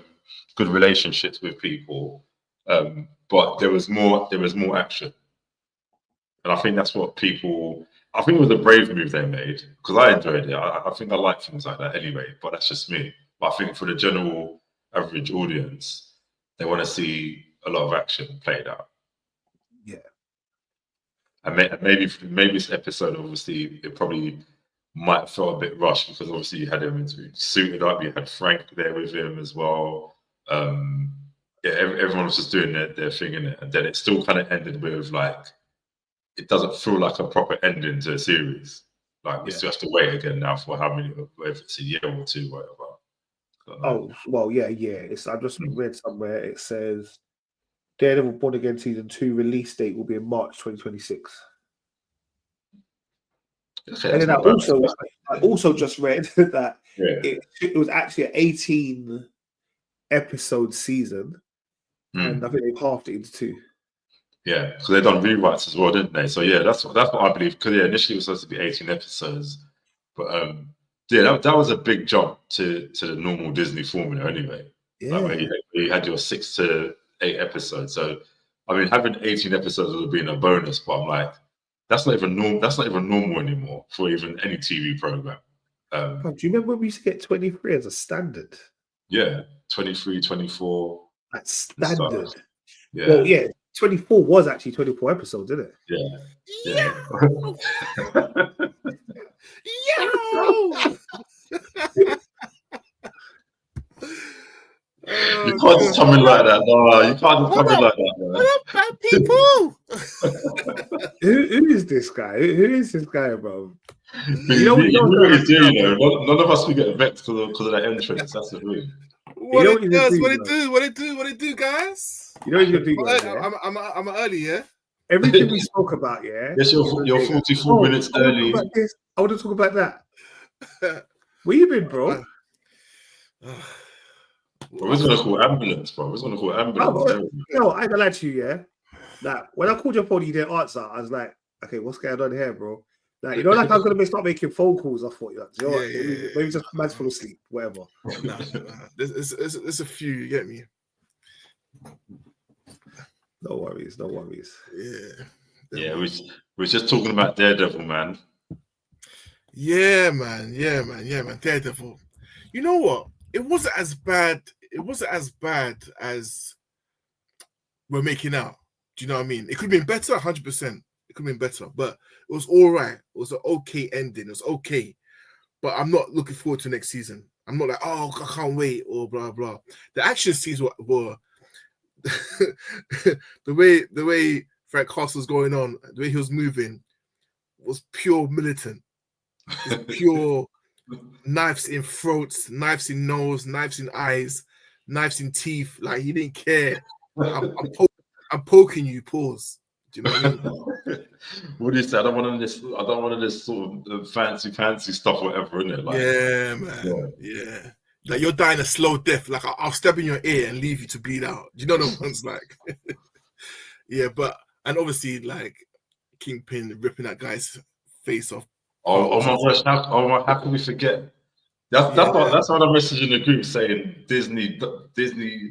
good relationships with people, but there was more action. And I think that's what people. I think it was a brave move they made, because I enjoyed it. I think I like things like that anyway, but that's just me. But I think for the general average audience, they want to see a lot of action played out. Yeah. And maybe this episode, obviously, it probably might feel a bit rushed, because obviously you had him suited up. You had Frank there with him as well. Yeah, everyone was just doing their thing in it, and then it still kind of ended with, like, it doesn't feel like a proper ending to a series. Like, we still have to wait again now for how many, whether it's a year or 2, whatever. Oh, well, yeah. I just read somewhere, it says Daredevil Born Again Season 2 release date will be in March 2026. Okay, and then I also just read that it was actually an 18 episode season, and I think they halved it into 2. Yeah, because they've done rewrites as well, didn't they? So yeah, that's what I believe. Because initially it was supposed to be 18 episodes, but yeah, that was a big jump to the normal Disney formula anyway. Yeah, like, where you had your 6 to 8 episodes. So I mean, having 18 episodes would have been a bonus, but I'm like, that's not even normal anymore for even any TV program. do you remember when we used to get 23 as a standard? Yeah, 23, 24. That's standard. Yeah. Well, yeah, 24 was actually 24 episodes, isn't it? Yeah. Yo! You can't just come in like that. No, you can't just come in like that, man. What up, bad people? Who is this guy? Who is this guy, bro? You know what he's doing, you know? None of us will get vexed because of that entrance. That's the thing. What it do, guys? You know what you're doing, yeah? I'm early, yeah? Everything we spoke about, yeah? Yes, you're 44 minutes I want to early. talk about this. I want to talk about that. Where you been, bro? Bro, we're gonna call ambulance, bro. We're gonna call ambulance. No, I ain't gonna lie to you, yeah. Like when I called your phone, you didn't answer. I was like, okay, what's going on here, bro? Like, you know, like I was gonna start making phone calls. I thought, like, you know what? Maybe just man's full of sleep, whatever. Nah. There's a few, you get me? No worries. Yeah, we're just talking about Daredevil, man. Yeah, man. Daredevil. You know what? It wasn't as bad as we're making out. Do you know what I mean? It could have been better, 100%. It could have been better, but it was all right. It was an okay ending. It was okay, but I'm not looking forward to next season. I'm not like, oh, I can't wait, or blah blah. The action scenes were the way Frank Castle was going on, the way he was moving was pure militant. Just pure knives in throats, knives in nose, knives in eyes, knives in teeth. Like he didn't care. I'm poking you. Pause. Do you know what I mean? What do you say? I don't want this sort of fancy stuff, whatever, innit? Like, yeah, man. Yeah. Like you're dying a slow death. Like I'll stab in your ear and leave you to bleed out. Do you know the ones like? Yeah, and obviously like Kingpin ripping that guy's face off. Oh my gosh! How can we forget? That's what I messaged in the group saying Disney.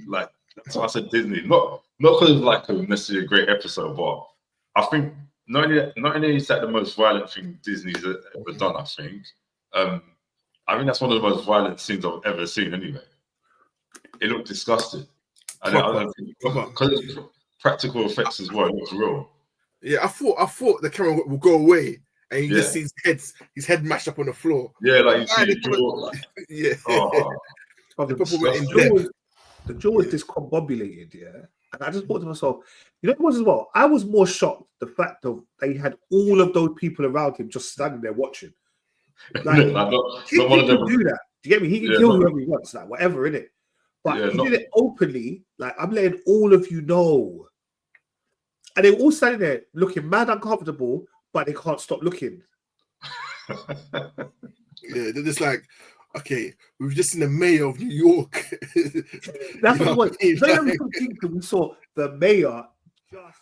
Like, so I said Disney, not because it's like necessarily a great episode, but I think not only is that the most violent thing Disney's ever done. I think that's one of the most violent scenes I've ever seen. Anyway, it looked disgusting. I don't think because it's practical effects as well. It looks real. Yeah, I thought the camera would go away. And you just see his head mashed up on the floor. Yeah, like you see the jaw. Like, yeah. The jaw was discombobulated, yeah. And I just thought to myself, you know what as well? I was more shocked the fact that they had all of those people around him just standing there watching. Like, not he one of them can do that. Do you get me? He can kill whoever he wants, like whatever, innit? But he did it openly, like I'm letting all of you know. And they were all standing there looking mad uncomfortable, but they can't stop looking. Yeah, they're just like, okay, we've just seen the mayor of New York. That's what it was. We saw the mayor just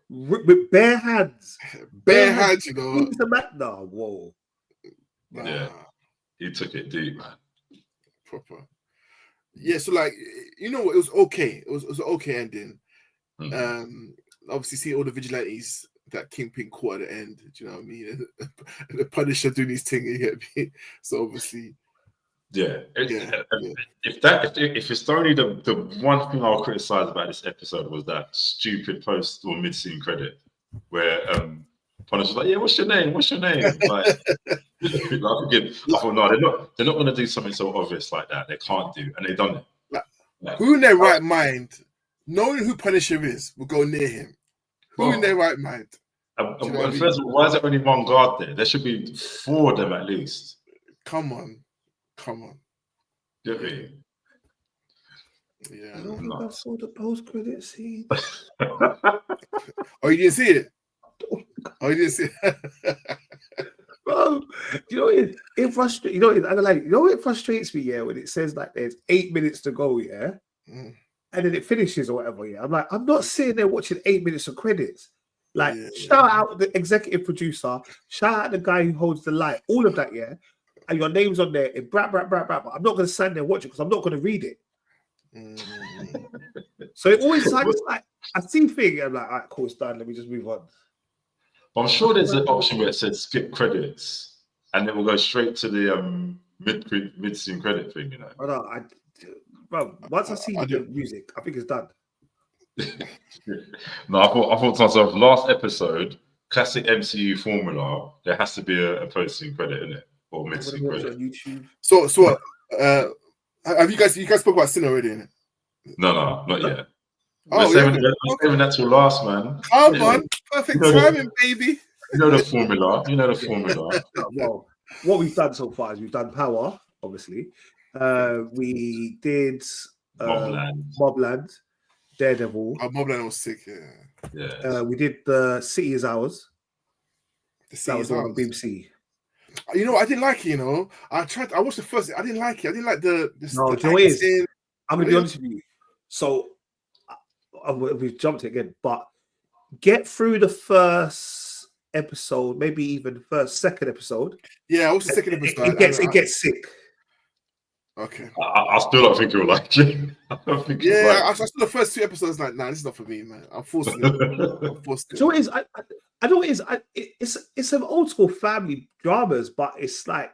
with bare hands. Bare hands, you know. No, whoa. Yeah, he took it deep, man. Proper. Yeah, so like, you know what? It was okay. It was an okay ending. Mm-hmm. Obviously, see all the vigilantes that Kingpin caught at the end. Do you know what I mean? And the Punisher doing his thing. You get me? So obviously, if it's only the one thing I'll criticize about this episode was that stupid post or mid-scene credit where Punisher's like, yeah, what's your name? Like, I thought, no, they're not going to do something so obvious like that. They can't do, and they've done it. Like, who in their right mind, knowing who Punisher is, will go near him? Who in their right mind? First of all, why is there only one guard there? There should be 4 of them at least. Come on. Get me? Yeah. I don't think I saw the post-credit scene. Oh, you didn't see it? Oh, you didn't see it? Bro, you know it frustrates. You know what frustrates me, yeah, when it says like there's 8 minutes to go, yeah, and then it finishes or whatever, yeah. I'm like, I'm not sitting there watching 8 minutes of credits. Like, shout out the executive producer, shout out the guy who holds the light, all of that, yeah. And your name's on there, and brat. But I'm not going to stand there and watch it because I'm not going to read it. So it always like I see thing, I'm like, all right, cool, it's done. Let me just move on. I'm sure there's an option where it said skip credits, and then we'll go straight to the mid-scene credit thing, you know. Bro, once I see the music, I think it's done. No, I thought to myself, last episode, classic MCU formula, there has to be a post-scene credit in it, or mid-scene credit. YouTube. So have you guys spoke about Sin already, innit? No, not yet. We're saving that till last, man. Come on, perfect timing, baby. You know the formula. Well, what we've done so far is we've done Power, obviously. We did Mobland. Daredevil. Mobland was sick. Yeah. Yeah. We did the City is Ours. The That was City on Ours. BBC. You know, I didn't like it. You know, I watched the first. I didn't like it. I didn't like the. No, the do you know what it is? acting. I'm gonna be honest with you. So we've jumped it again, but get through the first episode, maybe even second episode. Yeah, I watched the second episode. It gets sick. Okay. I still don't think you'll like it. I don't think you'll Yeah, like I saw the first 2 episodes. Like, nah, this is not for me, man. I'm forcing it. I'm forcing it. So it is. I know it is. It's some old school family dramas, but it's like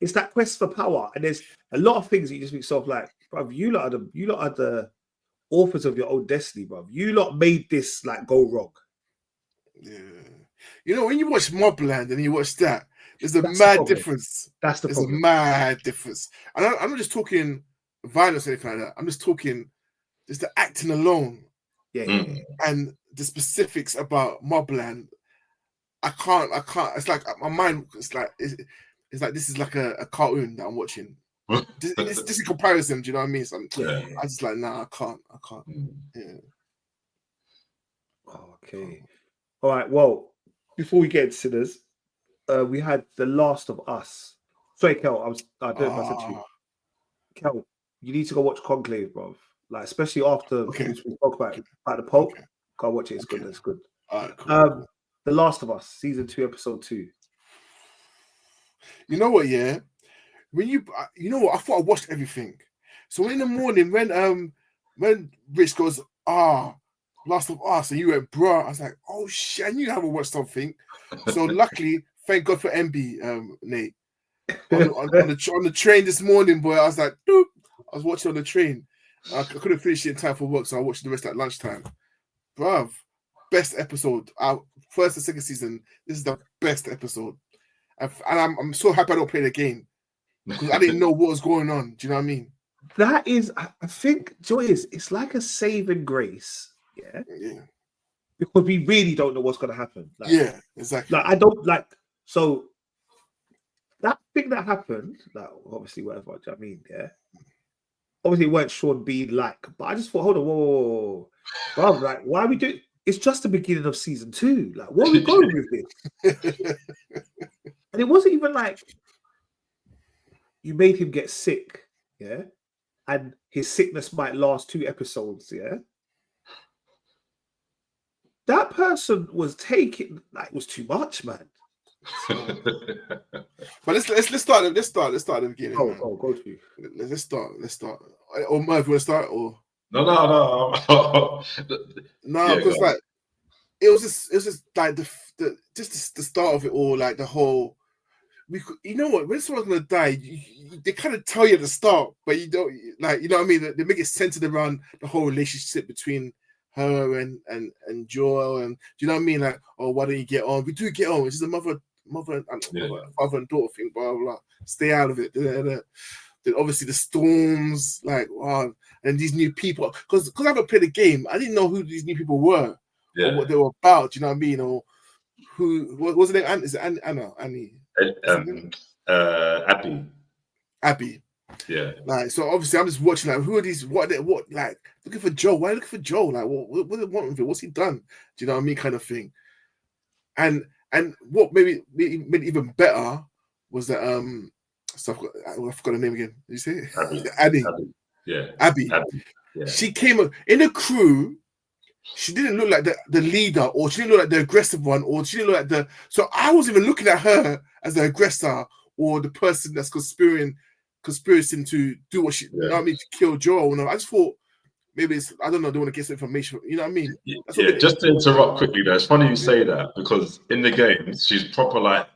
it's that quest for power, and there's a lot of things that you just make yourself like, bro. You lot are the authors of your own destiny, bro. You lot made this like go wrong. Yeah. You know, when you watch Mobland and you watch that, there's a That's the mad problem. difference. That's the There's problem. a mad difference. And I'm not just talking violence or anything like that. I'm just talking just the acting alone Yeah. and the specifics about Mobland. I can't. It's like my mind. It's like this is like a cartoon that I'm watching. This in comparison. Do you know what I mean? So I just like, nah, I can't. Yeah. Okay. All right. Well, before we get into Sinners, we had The Last of Us. Sorry, Kel. I don't know if I said to you. Kel, you need to go watch Conclave, bro. Like, especially after we spoke about the Pope. Okay. Go watch it. It's good. It's good. All right, cool. The Last of Us, season 2, episode 2. You know what? Yeah. When you know what? I thought I watched everything. So in the morning, when Rich goes, Last of Us, and you went, bruh, I was like, oh shit, I knew I haven't watched something. So luckily, thank God for MB, Nate. On the train this morning, boy, I was like, doop. I was watching on the train. I couldn't finish it in time for work, so I watched the rest at lunchtime. Bruv, best episode. First and second season, this is the best episode. And I'm so happy I don't play the game because I didn't know what was going on. Do you know what I mean? That is, I think, Joy it's like a saving grace. Yeah. Because we really don't know what's going to happen. Like, yeah, exactly. Like, I don't like, so that thing that happened, like, obviously, whatever, do you know what I mean? Yeah. Obviously, it weren't Sean Bean like, but I just thought, hold on, whoa. Bro, like, why are we doing? It's just the beginning of season 2. Like, what are we going with this? And it wasn't even like you made him get sick, yeah, and his sickness might last 2 episodes, yeah. That person was taking like it was too much, man. But let's start at the beginning. Go to you. Let's start. Or Merv, you want to start or no. no? Because like it was just like the start of it all, like the whole. You know what? When someone's gonna die, they kind of tell you at the start, but you don't like. You know what I mean? They make it centered around the whole relationship between her and Joel, and do you know what I mean? Like, oh, why don't you get on? We do get on. It's just a father and daughter thing. Blah blah blah. Stay out of it. Then obviously the storms, like wow, and these new people. Because I haven't played the game, I didn't know who these new people were or what they were about. Do you know what I mean? Or who was it? Is it Anna? Annie? Abby. Yeah. Like, so obviously I'm just watching like who are these? What like looking for Joe? Why looking for Joe? Like what do they want with it? What's he done? Do you know what I mean? Kind of thing. And what made it even better was that I forgot her name again. Did you say it? Abby. Yeah. Abby. Yeah. She came in the crew. She didn't look like the leader, or she didn't look like the aggressive one, or she didn't look like the. So I wasn't even looking at her as the aggressor or the person that's conspiring to do what she, you know what I mean, to kill Joel. No, I just thought maybe it's, I don't know, they want to get some information. You know what I mean? Just to interrupt quickly, though, it's funny you say that because in the game she's proper like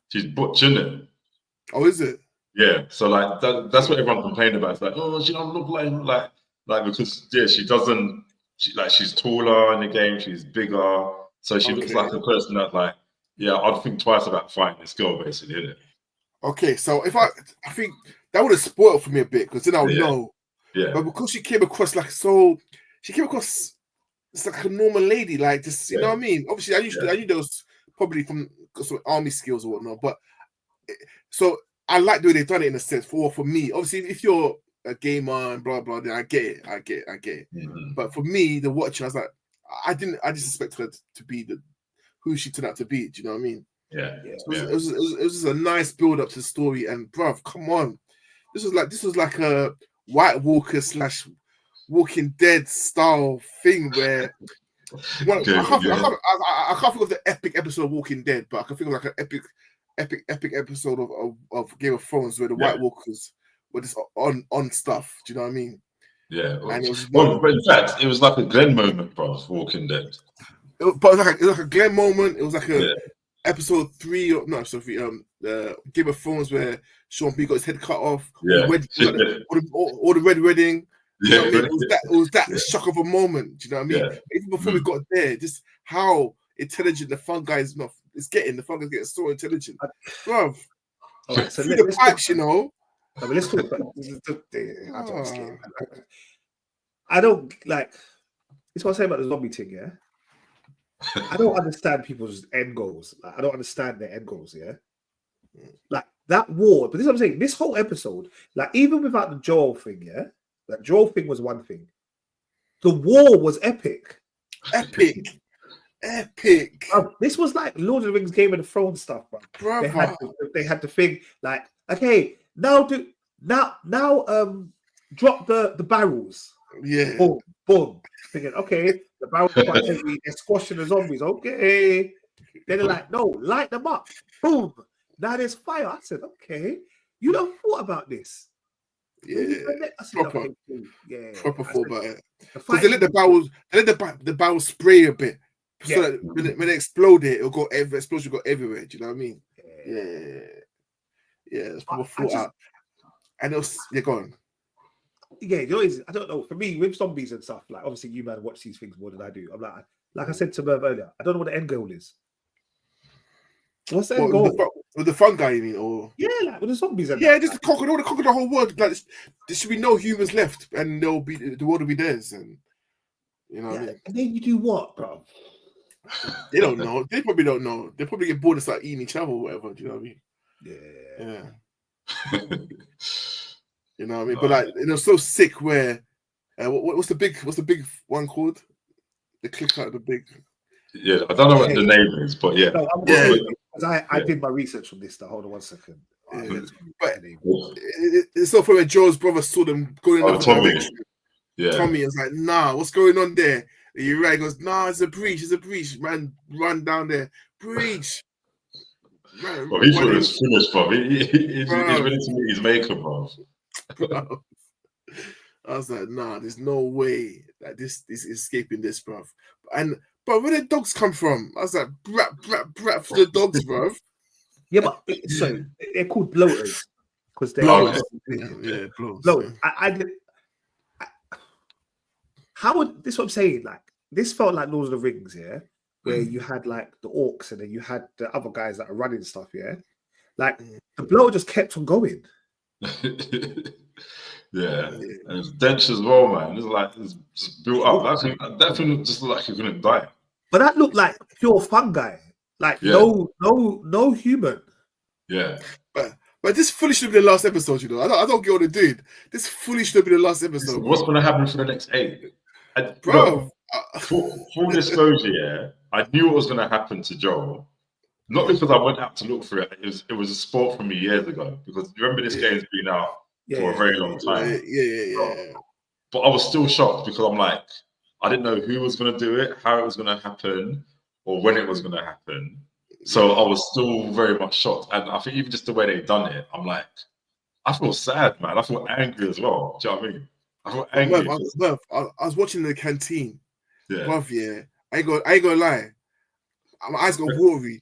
she's butch, isn't it? Oh, is it? Yeah. So like that's what everyone complained about. It's like, oh, she don't look like because she doesn't. She's taller in the game, she's bigger, so she looks like a person that I'd think twice about fighting this girl, basically, isn't it? Okay, so if I think that would have spoiled for me a bit because then I would know. Yeah. But because she came across it's like a normal lady, like this, you know what I mean? Obviously, I knew there was probably from some army skills or whatnot, but so I like the way they've done it in a sense for me. Obviously, if you're a gamer and blah blah. I get it. Mhm. But for me, the watching, I was like, I didn't expect her to be who she turned out to be. Do you know what I mean? Yeah. Yeah. It was just a nice build up to the story. And bruv, come on, this was like a White Walker / Walking Dead style thing where. Well, Good, I can't think of the epic episode of Walking Dead, but I can think of like an epic episode of Game of Thrones where the White Walkers were just on stuff. Do you know what I mean? Yeah. And it was But in fact, it was like a Glenn moment, bro. Walking Dead. But it was like a Glenn moment. It was like a episode 3 or not episode 3. Game of Thrones where Sean B got his head cut off. Yeah. All the red wedding. You know what I mean? It was that shock of a moment. Do you know what I mean? Yeah. Even before we got there, just how intelligent the fungi is getting. The fungi is getting so intelligent, bro. Right, so Through the pipes, you know. I mean, let's talk about. I don't like. It's what I say about the zombie thing. Yeah, I don't understand people's end goals. Like, I don't understand their end goals. Yeah, like that war. But this is what I'm saying. This whole episode, like even without the Joel thing, yeah. That Joel thing was one thing. The war was epic. Epic. This was like Lord of the Rings, Game of the Thrones stuff, bro. They had the thing like, okay, now drop the barrels. Yeah. Boom. Thinking, okay, the barrels are quite heavy. They're squashing the zombies. Okay. Then they're like, no, light them up. Boom. Now there's fire. I said, okay, you don't thought about this. Yeah, proper thought about it. Because they let the barrels spray a bit, so that when they explode, it'll go explosion go everywhere. Do you know what I mean? Yeah. It's proper thought out. And it was gone. Yeah, I don't know. For me, with zombies and stuff, like obviously you man watch these things more than I do. I'm like I said to Merv earlier, I don't know what the end goal is. What's the end goal? With the fungi, you mean? Or like with the zombies. And just to conquer the whole world. Like there should be no humans left, and the world will be theirs. And you know what I mean? And then you do what, bro? They don't know. They probably don't know. They probably get bored and start eating each other or whatever. Do you know what I mean? Yeah. You know what I mean? But like, it was so sick. Where what's the big one called? The click out of the big. Yeah, I don't know what the name is, but yeah. No, because I did my research on this. Hold on 1 second. But it's so funny when Joe's brother saw them going in the direction. Tommy was like, nah, what's going on there? And you're right, he goes, nah, it's a breach. Man, run down there. Breach. Well, he thought it was finished, bro. He's ready to meet his maker, bro. I was like, nah, there's no way that this is escaping this, bro. But where did dogs come from? I was like, brat for the dogs, bro. Yeah, but so they're called bloaters because they're bloaters. How would this? What I'm saying, like this felt like Lord of the Rings, yeah, where you had like the orcs and then you had the other guys that are running stuff, yeah. Like the bloater just kept on going. Yeah, and it's dense as well, man. It's just built up. That thing just looked like you're gonna die. But that looked like pure fungi, like no human. Yeah, but this fully should be the last episode. You know, I don't get what they're doing. This fully should be the last episode. What's gonna happen for the next 8? Bro, full disclosure, yeah, I knew what was gonna happen to Joel. Not because I went out to look for it. It was a sport for me years ago. Because remember, this game's been out for a very long time. But I was still shocked because I'm like, I didn't know who was going to do it, how it was going to happen, or when it was going to happen. So I was still very much shocked. And I think even just the way they done it, I'm like, I feel sad, man. I feel angry as well. Do you know what I mean? I feel angry. I was watching the canteen. Yeah. Bruv, I ain't gonna lie. My eyes got watery.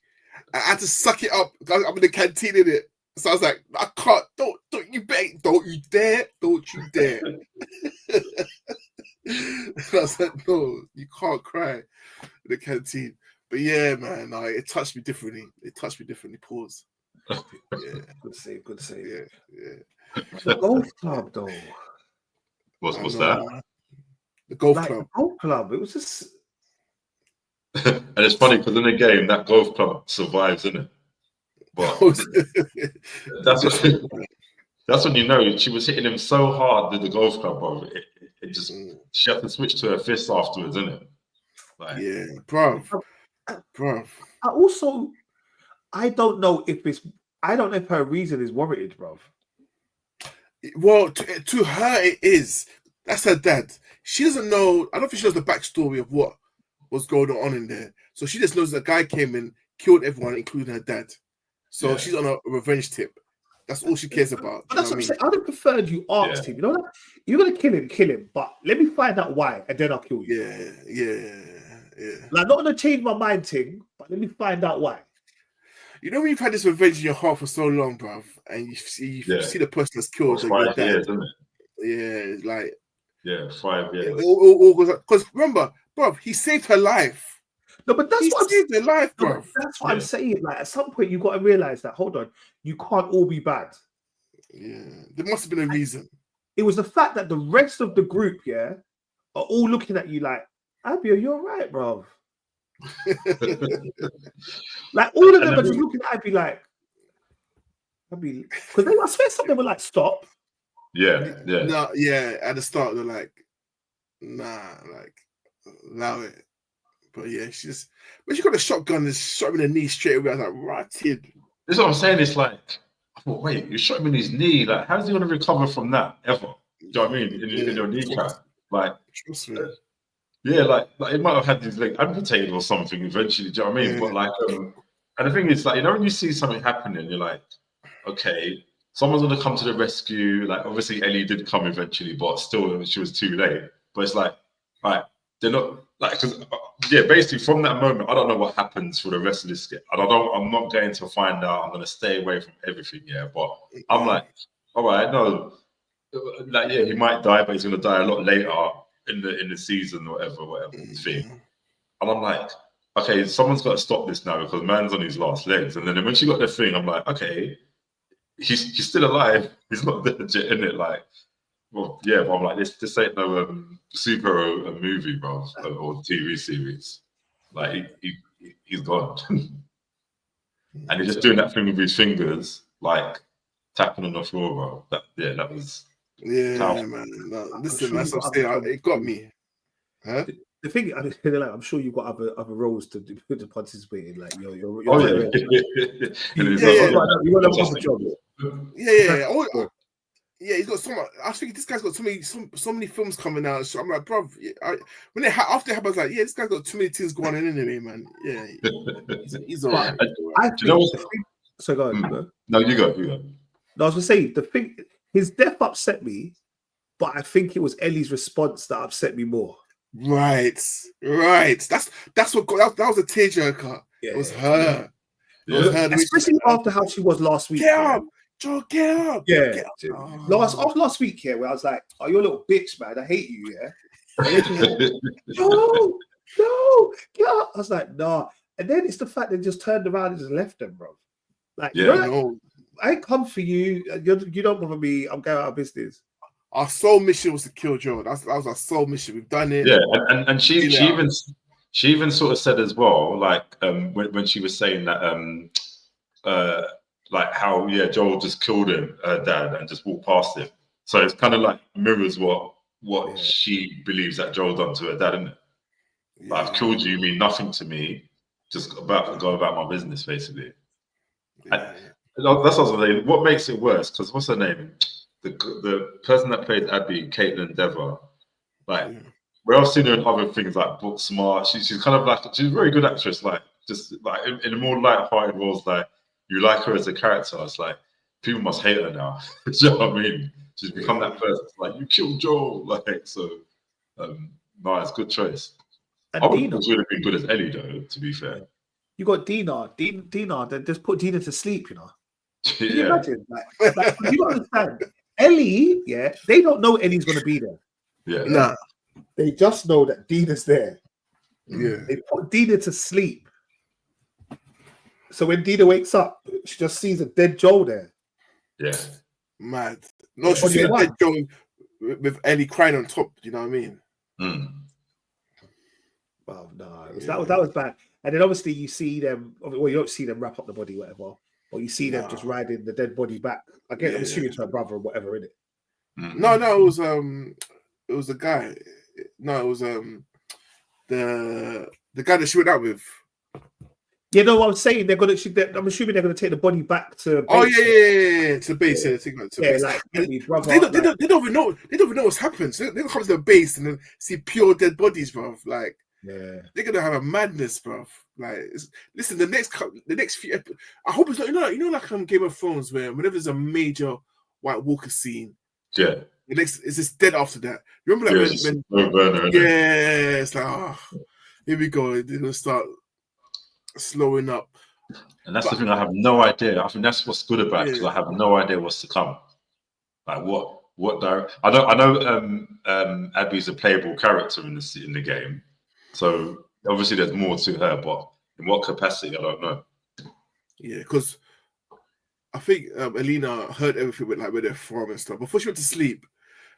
I had to suck it up. I'm in the canteen in it. So I was like, I can't. Don't you dare. And I was like, no, you can't cry in the canteen. But yeah, man, it touched me differently. Pause. Yeah. Good save. Yeah. The golf club, though. What's that? The golf club. The golf club. It was just. And it's funny because in the game, that golf club survives, isn't it? But that's what, that's when you know she was hitting him so hard with the golf club, bro. It just she had to switch to her fist afterwards, isn't it? Like, yeah, bruv. I don't know if her reason is warranted, bruv. Well, to her it is. That's her dad. She doesn't know. I don't think she knows the backstory of what was going on in there. So she just knows the guy came in, killed everyone, including her dad. So she's on a revenge tip. That's all she cares about. But that's what I'm saying. I'd have preferred you asked him. You know, like, you're gonna kill him, but let me find out why, and then I'll kill you. Yeah. Like, not gonna change my mind thing, but let me find out why. You know when you've had this revenge in your heart for so long, bruv, and you see the person that's killed your 5 dad. years, isn't it? Yeah, it's like 5 years. Because remember, bruv, he saved her life. No, but that's what saved her life, no, bruv. That's what I'm saying. Like, at some point, you got to realize that. Hold on, you can't all be bad. Yeah, there must have been a reason. It was the fact that the rest of the group, are all looking at you like, Abia, you're right, bruv. Like, all of them are just looking at Abby like, because I swear some of them were like, stop. Yeah. No, at the start they're like, nah, like, allow it. But yeah, when she got a shotgun and shot him in the knee straight away, I was like, ratted. This is what I'm saying. It's like, I thought, wait, you shot him in his knee. Like, how's he going to recover from that ever? Do you know what I mean? In your kneecap. Like, trust me. Yeah, like he might have had his leg amputated or something eventually. Do you know what I mean? But like, and the thing is, like, you know, when you see something happening, you're like, okay, someone's gonna come to the rescue. Like, obviously, Ellie did come eventually, but still, she was too late. But it's like, right, they're not like, because basically from that moment, I don't know what happens for the rest of this skit. And I'm not going to find out. I'm gonna stay away from everything. Yeah, but I'm like, all right, no, like, he might die, but he's gonna die a lot later in the season, whatever thing. And I'm like, okay, someone's got to stop this now because man's on his last legs. And then when she got the thing, I'm like, okay, he's still alive. He's not legit, in it. Like, well, yeah, but I'm like, this ain't no superhero movie, bro, or TV series. Like, he's gone. And he's just doing that thing with his fingers, like tapping on the floor, bro. That was. Yeah, man. No, listen, that's what I'm saying. It got me. Huh? The thing, I'm sure you've got other roles to participate in. Like, you're you want another job. Yeah, he's got so much. I think this guy's got so many films coming out. So I'm like, bro, after it happens, like, this guy's got too many things going on anyway, man. Yeah, he's alright. So go on. No, you go. No, I was gonna say the thing. His death upset me, but I think it was Ellie's response that upset me more. Right. That's what that was a tearjerker. It was her. Especially after how she was last week. Get up, Joe, get up. Yeah. Get up. Last week here, where I was like, "Oh, you're a little bitch, man. I hate you." Yeah. Like, no, get up. I was like, "Nah." And then it's the fact they just turned around and just left them, bro. Like, I ain't come for you. You don't bother me. I'm going out of business. Our sole mission was to kill Joe. That was our sole mission. We've done it. Yeah, and she even sort of said as well, like when she was saying that like how Joel just killed him, her dad, and just walked past him. So it's kind of like mirrors what she believes that Joel done to her dad, isn't it? Like, I've killed you, mean nothing to me. Just go about my business, basically. That's what I'm saying. What makes it worse? Because what's her name? The person that played Abby, Caitlin Dever, like, where I've seen her in other things like Booksmart, she's kind of like, she's a very good actress. Like, just like in a more light-hearted roles, like, you like her as a character. It's like, people must hate her now. Do you know what I mean? She's become that person. It's like, you killed Joel. Like, so, no, it's a good choice. And I would have been good as Ellie, though, to be fair. You got Dina. They just put Dina to sleep, you know. Can you Yeah. imagine? Like, you don't understand. Ellie, they don't know Ellie's going to be there. Yeah. Nah. They just know that Dina's there. Yeah. They put Dina to sleep. So when Dina wakes up, she just sees a dead Joel there. Yeah. Mad. No, she sees a dead Joel with Ellie crying on top. You know what I mean? Well, no, that was bad. And then obviously you see them. Well, you don't see them wrap up the body, whatever. or you see them just riding the dead body back. I'm assuming to her brother or whatever, innit? No, it was the guy. No, it was the guy that she went out with. Yeah, no, I'm saying I'm assuming they're gonna take the body back to base. Oh yeah, to base. Yeah, like brother, they don't even know what's happened. So they come to the base and then see pure dead bodies, bro. Like, yeah, they're gonna have a madness, bro. Like, listen, the next few. I hope it's not. You know, like on Game of Thrones, where whenever there's a major White Walker scene, yeah, the next is just dead after that. Remember, like it's like, here we go. They're gonna start slowing up. And that's the thing. I have no idea. I think that's what's good about it, because I have no idea what's to come. Like I know Abby's a playable character in the game, so obviously there's more to her, but in what capacity I don't know. Yeah, because I think Alina heard everything with like where they're from and stuff before she went to sleep.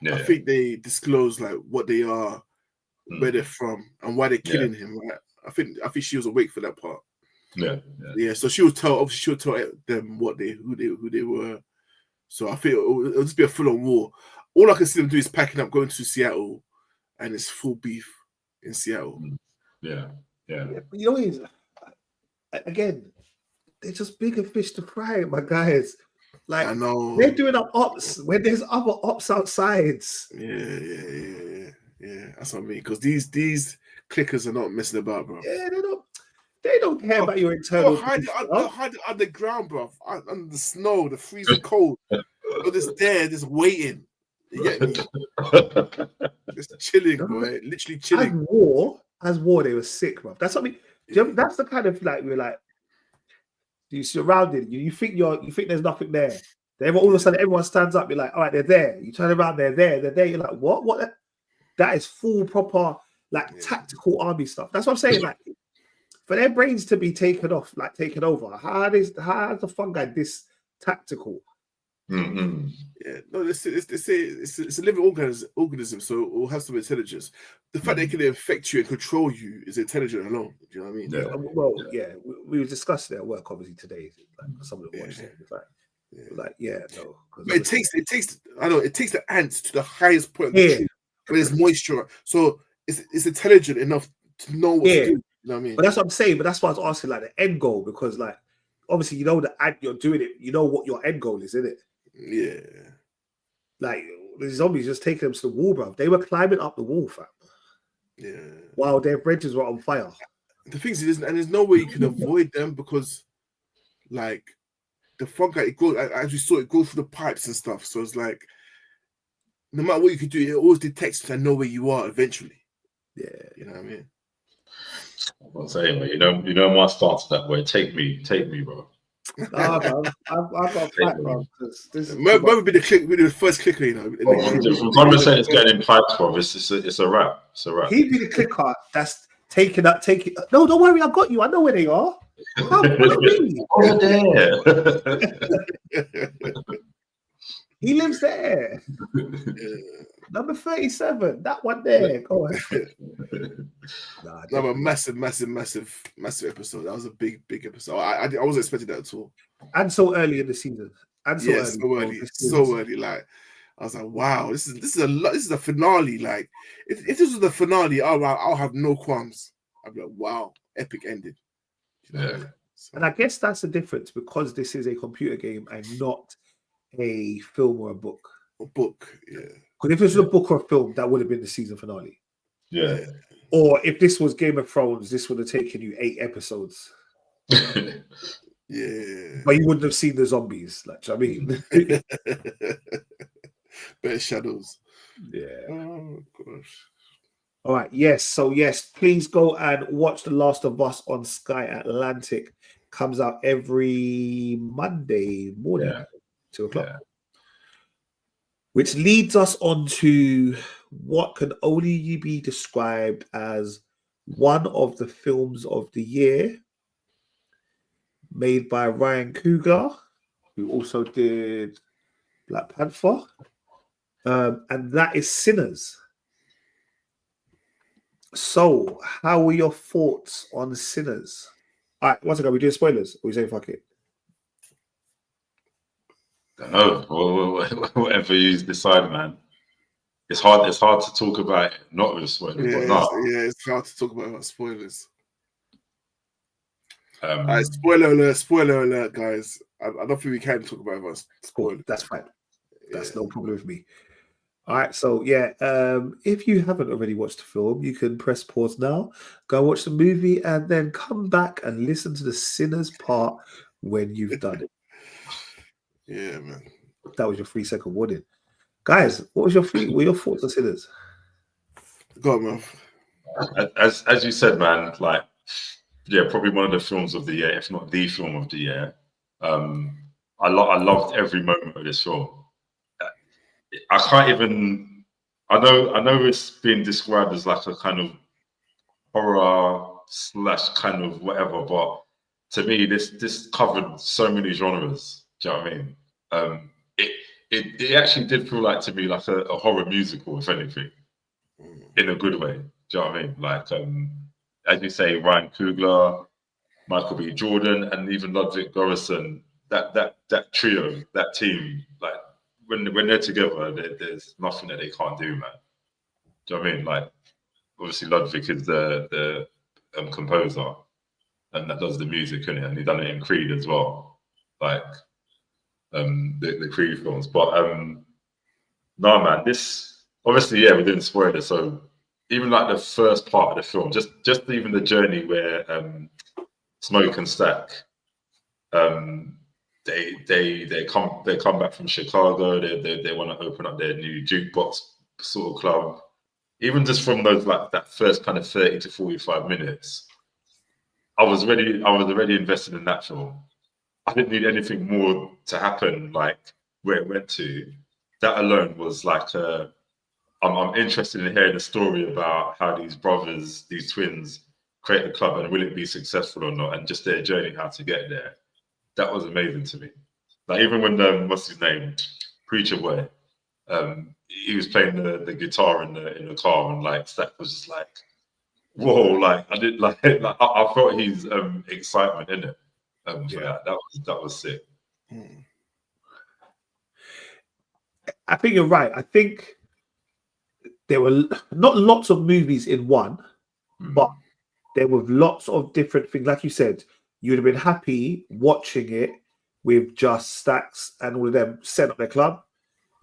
Yeah, I think they disclosed like what they are, where they're from, and why they're killing him. Right? I think she was awake for that part. Yeah. So she'll tell them who they were. So I think it'll just be a full on war. All I can see them do is packing up, going to Seattle, and it's full beef in Seattle. Yeah. But you know, again, they're just bigger fish to fry, my guys. Like, I know they're doing up ops when there's other ops outside. Yeah. That's what I mean. Because these clickers are not messing about, bro. Yeah, they don't care about your internal. Hide it underground, bro. Under the snow, the freezing cold. They're just there, just waiting. Just chilling, boy. Literally chilling. As war, they were sick, bro. That's what I mean. That's the kind of like we're like. You surrounded. You think there's nothing there. Then all of a sudden everyone stands up. You're like, all right, they're there. You turn around, they're there. You're like, what? What? That is full proper tactical army stuff. That's what I'm saying. Like, for their brains to be taken over, how is the fungi this tactical? Mm-hmm. Yeah, no, it's a living organism, so it will have some intelligence. The fact they can infect you and control you is intelligent alone. Do you know what I mean? Yeah. Well, yeah, we were discussing it at work obviously today. Like some of the watched it. It's no. But it takes the ants to the highest point of the tree where there's moisture, so it's intelligent enough to know what to do. You know what I mean? But that's what I'm saying. But that's why I was asking, like, the end goal, because like obviously you know the ant you're doing it. You know what your end goal is, isn't it? Yeah. Like the zombies just taking them to the wall, bro. They were climbing up the wall, fam. Yeah. While their bridges were on fire. The thing is, and there's no way you can avoid them because, like, the fungi, it goes, as we saw, it goes through the pipes and stuff. So it's like, no matter what you can do, it always detects and know where you are eventually. Yeah. You know what I mean? I'm saying, you know my stance that way. Take me, bro. I've got a fight, bro. Maybe be the first clicker, you know. From conversation it's getting in pipes, bro. It's a wrap. He'd be the clicker that's taking. No, don't worry, I got you. I know where they are. Over there. He lives there. Number 37. That one there. Go ahead. No, but massive episode. That was a big episode. I wasn't expecting that at all. And so early in the season. So early. Like, I was like, wow, this is a finale. Like, if this was the finale, I'll have no qualms. I'd be like, wow, epic ending. You know what I mean? So, and I guess that's the difference, because this is a computer game and not a film or a book. Yeah. Because if it was a book or a film, that would have been the season finale. Yeah. Or if this was Game of Thrones, this would have taken you 8 episodes. Yeah. But you wouldn't have seen the zombies. Like, do you know what I mean? Better shadows. Yeah. Oh gosh. All right. Yes. So yes, please go and watch The Last of Us on Sky Atlantic. Comes out every Monday morning, 2:00. Yeah. Which leads us on to what can only be described as one of the films of the year, made by Ryan Coogler, who also did Black Panther, and that is Sinners. So, how were your thoughts on Sinners? All right, once again, we do spoilers. Or we say fuck it? don't know. Whatever you decide, man. It's hard to talk about it, not with spoilers, Yeah, but no. it's hard to talk about spoilers. Um, Spoiler alert, guys. I don't think we can talk about spoilers. That's fine. That's no problem with me. All right, so yeah, if you haven't already watched the film, you can press pause now, go watch the movie, and then come back and listen to the Sinners part when you've done it. Yeah, man. That was your 3-second warning. Guys, what were your thoughts on Sinners? Go on, man. as you said, man, like, yeah, probably one of the films of the year, if not the film of the year. I loved every moment of this film. I can't even. I know it's been described as like a kind of horror / kind of whatever, but to me, this covered so many genres. Do you know what I mean? It actually did feel like to me like a horror musical, if anything, in a good way. Do you know what I mean? Like, as you say, Ryan Coogler, Michael B. Jordan, and even Ludwig Göransson. That trio, that team, like when they're together, there's nothing that they can't do, man. Do you know what I mean? Like, obviously Ludwig is the composer, and that does the music, innit? And he done it in Creed as well, like the Creed films. But no, man, this obviously, yeah, we didn't spoil it. So even like the first part of the film, just even the journey where Smoke and Stack, they come back from Chicago. They want to open up their new jukebox sort of club. Even just from those like that first kind of 30 to 45 minutes, I was already invested in that film. I didn't need anything more to happen, like where it went to. That alone was like I'm interested in hearing the story about how these brothers, these twins, create a club and will it be successful or not, and just their journey how to get there. That was amazing to me. Like even when what's his name, Preacher Boy, he was playing the guitar in the car, and like Stack was just like, whoa, like I did like I felt his excitement in it. For that was sick. I think you're right. I think there were not lots of movies in one, but there were lots of different things. Like you said, you would have been happy watching it with just Stacks and all of them set up their club.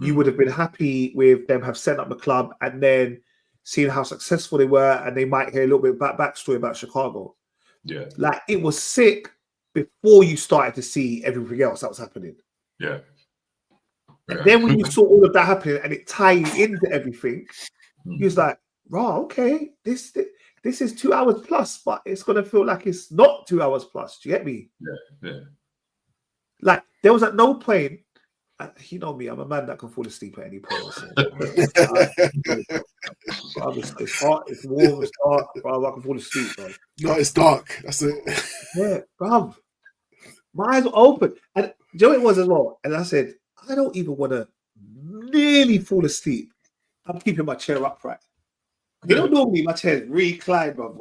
You would have been happy with them have set up the club and then seeing how successful they were, and they might hear a little bit about backstory about Chicago. Yeah, like it was sick before you started to see everything else that was happening. Yeah. And then when you saw all of that happening and it tied into everything, you was like, "Raw, okay, this is 2 hours plus, but it's gonna feel like it's not 2 hours plus." Do you get me? Yeah. Like there was at no point. You know me, I'm a man that can fall asleep at any point. So. It's hot, it's warm, it's dark, bro. I can fall asleep, bro. No, it's dark. That's it. Yeah, bro. My eyes were open. And Joe it was as well. And I said, I don't even want to nearly fall asleep. I'm keeping my chair upright. You know, normally my chair is reclined, bro.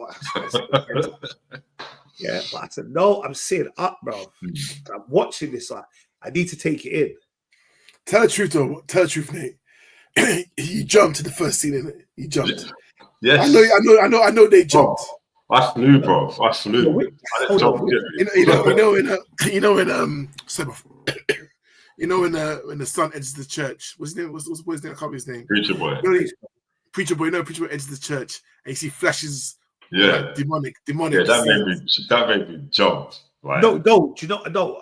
Yeah, but I said, no, I'm sitting up, bro. I'm watching this. I need to take it in. Tell the truth, though. Tell the truth, Nate. He jumped to the first scene, innit? He jumped. Yes. I know they jumped. Oh, I flew, bro. I flew. When the son enters the church, what's his name? What's his name? I can't remember his name. Preacher Boy. Preacher Boy enters the church and you see flashes. Yeah, like, demonic. Yeah, that made me jump. Like, No. Do you know? No.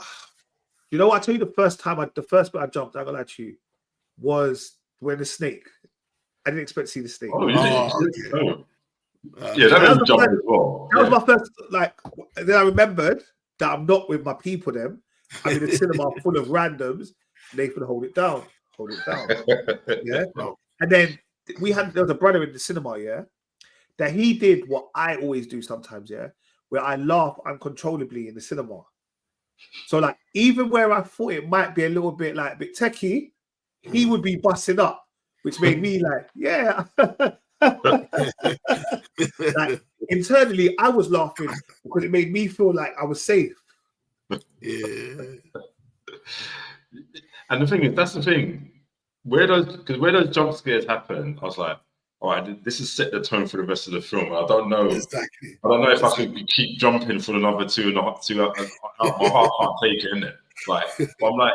You know what? I tell you, the first bit I jumped, I got at you, was when the snake. I didn't expect to see the snake. Oh, you didn't? Okay. Yeah, that made me jump as well. That was my first, then I remembered that I'm not with my people then. I'm in a cinema full of randoms. Nathan, hold it down. Yeah. And then there was a brother in the cinema, yeah, that he did what I always do sometimes, yeah, where I laugh uncontrollably in the cinema. So like even where I thought it might be a little bit like a bit techie, he would be busting up, which made me like, yeah. Like internally, I was laughing because it made me feel like I was safe. Yeah. And the thing is, that's the thing. Where those jump scares happen, I was like, all right, this has set the tone for the rest of the film. I don't know. Exactly. I don't know if I could keep jumping for another 2.5 hours. My heart can't take it, innit? Like, I'm like,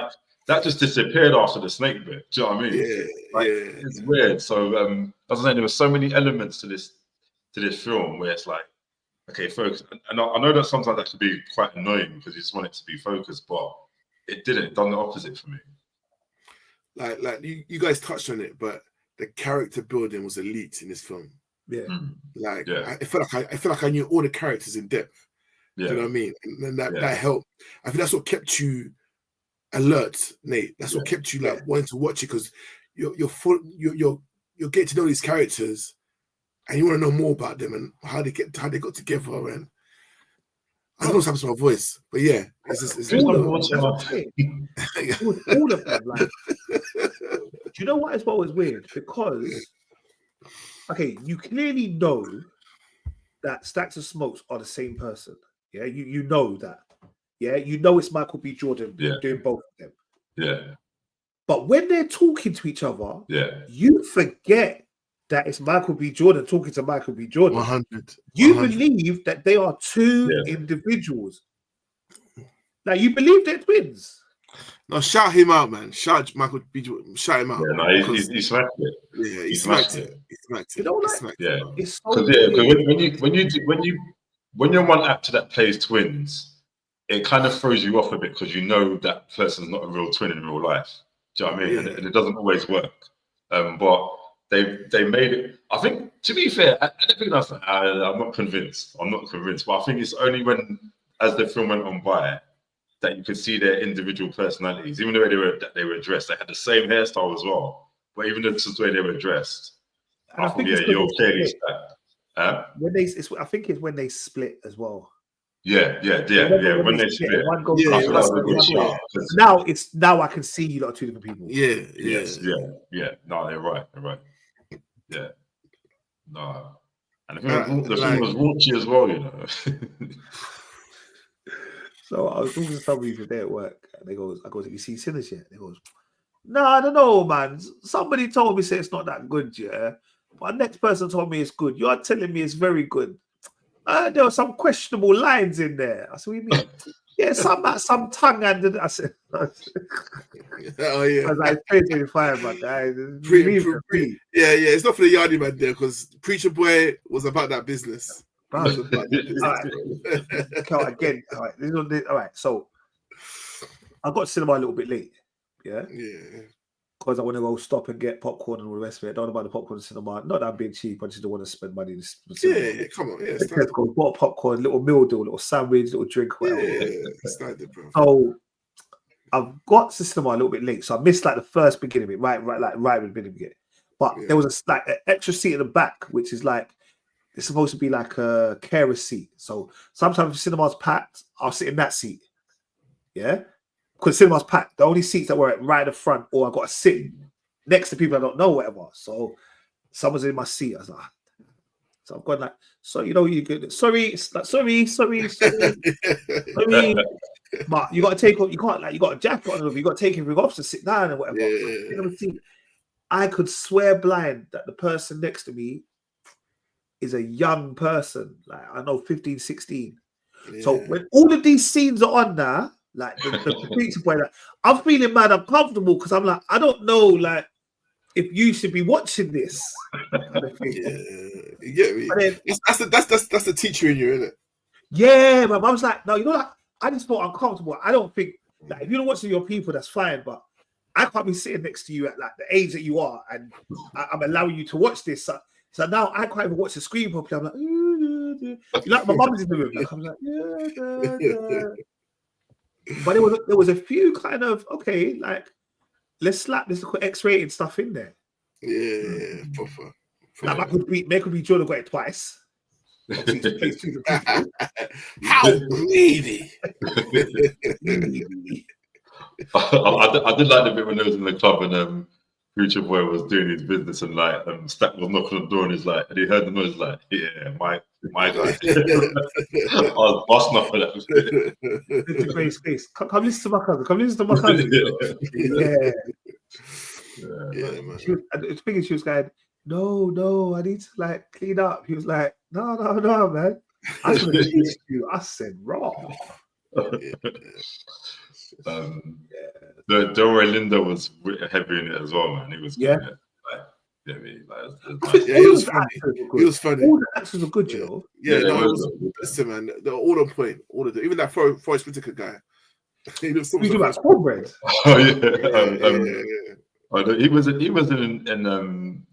that just disappeared after the snake bit. Do you know what I mean? Yeah, like, yeah. It's weird. So, as I was saying, there were so many elements to this film where it's like, okay, focus. And I know that sometimes that can be quite annoying because you just want it to be focused, but it didn't. It done the opposite for me. Like you guys touched on it, but the character building was elite in this film. Yeah. Like I feel like I knew all the characters in depth. Yeah. Do you know what I mean? And that helped. I think that's what kept you alert, Nate. That's what kept you like wanting to watch it because you're getting to know these characters and you want to know more about them and how they got together. And I don't know what's happened to my voice, but yeah, it's all of them. Like, do you know what as well is weird? Because okay, you clearly know that Stacks and Smokes are the same person. Yeah, you know that. Yeah, you know it's Michael B. Jordan doing both of them. Yeah. But when they're talking to each other, you forget that it's Michael B. Jordan talking to Michael B. Jordan. 100. You believe that they are two individuals. Like, you believe they're twins. No, shout him out, man. Shout Michael B. Jordan. Shout him out. Yeah, no, he smashed it. Yeah, he smacked it. He smacked it. You know, like, it's so when you're one actor that plays twins, it kind of throws you off a bit because you know that person's not a real twin in real life. Do you know what I mean? Yeah. And it doesn't always work. But they made it. I think, to be fair, I don't think that's. I'm not convinced. But I think it's only when, as the film went on by, that you could see their individual personalities. Even the way they were dressed, they had the same hairstyle as well. But even the way they were dressed, I thought, you're clearly stacked. I think it's when they split as well. Yeah. When they split, now I can see you lot are two different people. Yeah. No, they're right. Yeah. No. And the film was raunchy as well, you know. So I was talking to somebody today at work, and I goes, have you seen Sinners yet? He goes, no, I don't know, man. Somebody told me say it's not that good, yeah. But the next person told me it's good. You're telling me it's very good. There were some questionable lines in there. I said, what do you mean? Yeah, some tongue and I said, oh yeah. I was like, 25, man. Yeah, it's not for the Yardy man there because Preacher Boy was about that business. All right. Again, all right. So I got to cinema a little bit late. Yeah. Because I want to go stop and get popcorn and all the rest of it. I don't want to buy the popcorn in the cinema. Not that I'm being cheap. I just don't want to spend money in the cinema. Yeah, come on. Yeah, bought popcorn, little meal deal, little sandwich, little drink, whatever. Standard, bro. So I've got to the cinema a little bit late. So I missed like the first beginning of it, right in the beginning. But there was an extra seat in the back, which is like, it's supposed to be like a carer seat. So sometimes if the cinema's packed, I'll sit in that seat. Yeah? Because the cinema's packed. The only seats that were right at the front, or I got to sit next to people I don't know, whatever. So someone's in my seat. I was like, so I've got like, so you know, you good. Sorry. But you got to take off, you got a jacket on, you got to take everything off to sit down and whatever. I could swear blind that the person next to me is a young person, like I know 15, 16. So when all of these scenes are on now, like the picture point, like, I'm feeling mad uncomfortable because I'm like, I don't know, like if you should be watching this. You get me? Then, that's the teacher in you, isn't it? Yeah, my mum's like, no, you know, like I just felt uncomfortable. I don't think like if you're not watching your people, that's fine, but I can't be sitting next to you at like the age that you are, and I'm allowing you to watch this. So now I can't even watch the screen properly. I'm like, you like my mum's in the room. Like, I'm like, But there was a few kind of like let's slap this X-rated stuff in there. Yeah, proper. Like Michael B. Jordan got it twice. How greedy! I did like the bit when they was in the club and Future Boy was doing his business and like Stack was knocking on the door and he's like, and he heard the noise like, yeah, my guy. I was busting up for that. It's a great space. Come listen to my cousin. Come listen to my cousin. Yeah. Yeah, man. The thing is, she was going, no, I need to like clean up. He was like, no, man. I was gonna teach you. I said, raw. The Delroy Lindo was heavy in it as well, man. He was yeah. Good. He was funny. He was funny. All the actors were good, you know. Yeah, listen, man, they're all on point. All of them. Even that Forrest Whitaker guy. He was talking about cornbread. Oh yeah. He was in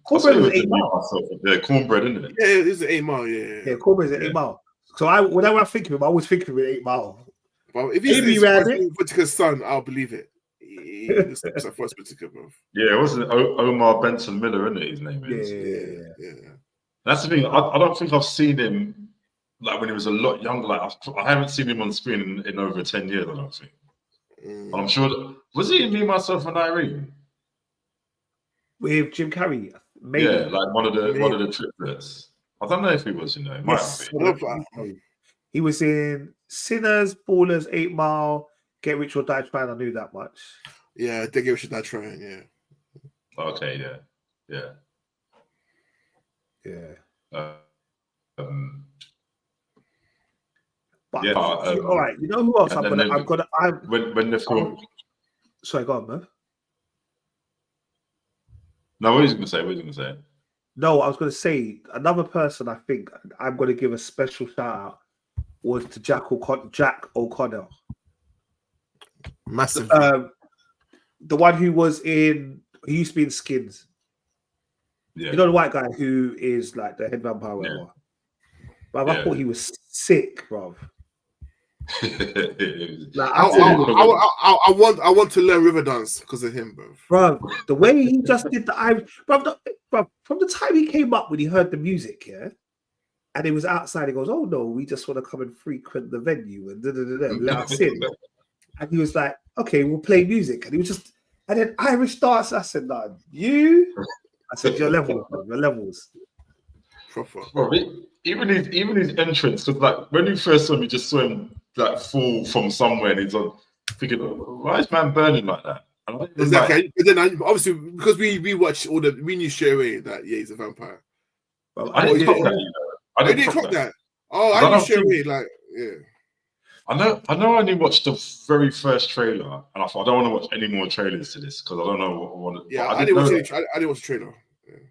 cornbread was 8 Mile. Yeah, cornbread, isn't it? Yeah, it was an 8 Mile. Yeah, cornbread's an 8 Mile. So whenever I think of him, I always think of him with 8 Mile. Well, if he's Whitaker's son, I'll believe it. He looks like Forrest Whitaker, bro. Yeah, it wasn't Omar Benson Miller, isn't it? His name is. Yeah. That's the thing. I don't think I've seen him like when he was a lot younger. Like I haven't seen him on screen in over 10 years. I don't think. And I'm sure was he in Me, Myself, and Irene with Jim Carrey? Maybe. Yeah, like one of the triplets. I don't know if he was. You know, it might be. He was in Sinners, Ballers, 8 Mile, Get Rich or Die Trying. I knew that much. Yeah, Get Rich or Die Trying. Yeah. Okay. Yeah. But all right, you know who else when the film. Sorry, go on, man. No, what are you going to say? No, I was going to say another person. I think I'm going to give a special shout out was to Jack O'Connell. Massive. The one who he used to be in Skins. Yeah. You know the white guy who is like the head vampire. Yeah. But I thought he was sick, bro. Like, I want to learn river dance because of him, bro. The way he just did the Irish, bro. From the time he came up when he heard the music, and he was outside, he goes, "Oh no, we just want to come and frequent the venue and let us in." And he was like, "Okay, we'll play music." And he was just, and then Irish dance. I said, "No, you." I said, "Your levels." Proper. Bro, even his entrance, because like when you first saw him, you just saw him like fall from somewhere, and he's on thinking, "Why is man burning like that?" Exactly. But then obviously because we watched we knew straight away that he's a vampire. Well, I didn't clock that. I didn't clock that. Oh, I knew straight away. Like, yeah. I know. I only watched the very first trailer, and I thought I don't want to watch any more trailers to this because I don't know what I want. Yeah, I didn't watch the trailer.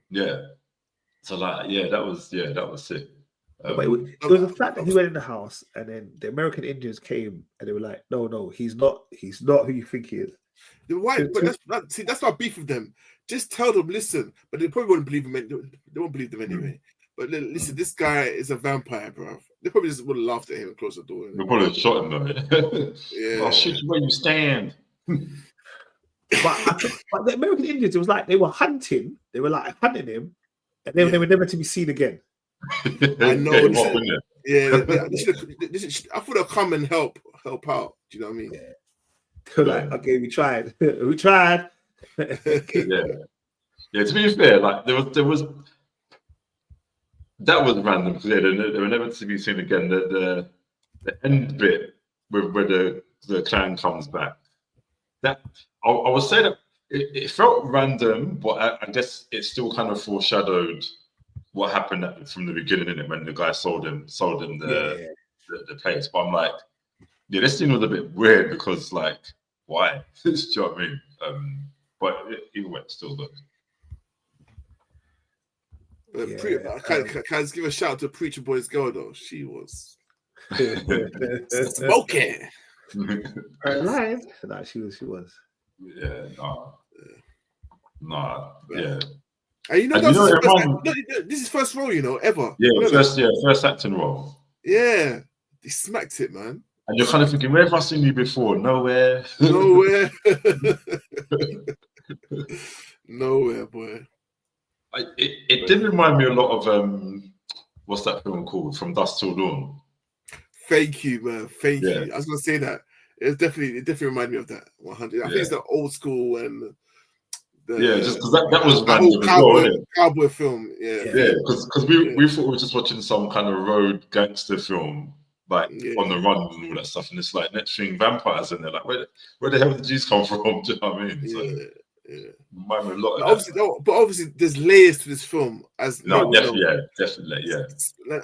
Yeah. So like, that was sick. But it was the fact that he went in the house, and then the American Indians came, and they were like, "No, he's not who you think he is." Why? But that's not beef with them. Just tell them, listen. But they probably won't believe him. They won't believe them anyway. But listen, this guy is a vampire, bro. They probably just would have laughed at him and closed the door. They probably have shot him though. Yeah. I'll shoot you where you stand. But the American Indians, it was like they were hunting. They were like hunting him, and they were never to be seen again. I know. I thought they'll come and help out. Do you know what I mean? Yeah. They're like, okay, we tried. We tried. Yeah. To be fair, like there was that was random because they were never to be seen again. The end bit where the clan comes back. That I would say that it felt random, but I guess it still kind of foreshadowed what happened from the beginning, innit, when the guy sold him the place. But I'm like, this scene was a bit weird because like, why? Do you know what I mean? But either way, it's still good. Can I just give a shout out to Preacher Boy's girl though? She was smoking. Alive? No, she was. Yeah, yeah. And this is first role, ever. Yeah, first acting role. Yeah, they smacked it, man. And you're kind of thinking, where have I seen you before? Nowhere. Nowhere, boy. It did remind me a lot of what's that film called? From Dusk Till Dawn. Thank you, man. Thank you. I was gonna say that. It definitely reminded me of that. 100. I think it's the old school and just because that was the whole random as well, isn't it? cowboy film. Yeah, because we thought we were just watching some kind of road gangster film, like on the run and all that stuff, and it's like next thing vampires, and they're like, where the hell did these come from? Do you know what I mean? So, remind me a lot of that. But obviously, there's layers to this film, as definitely,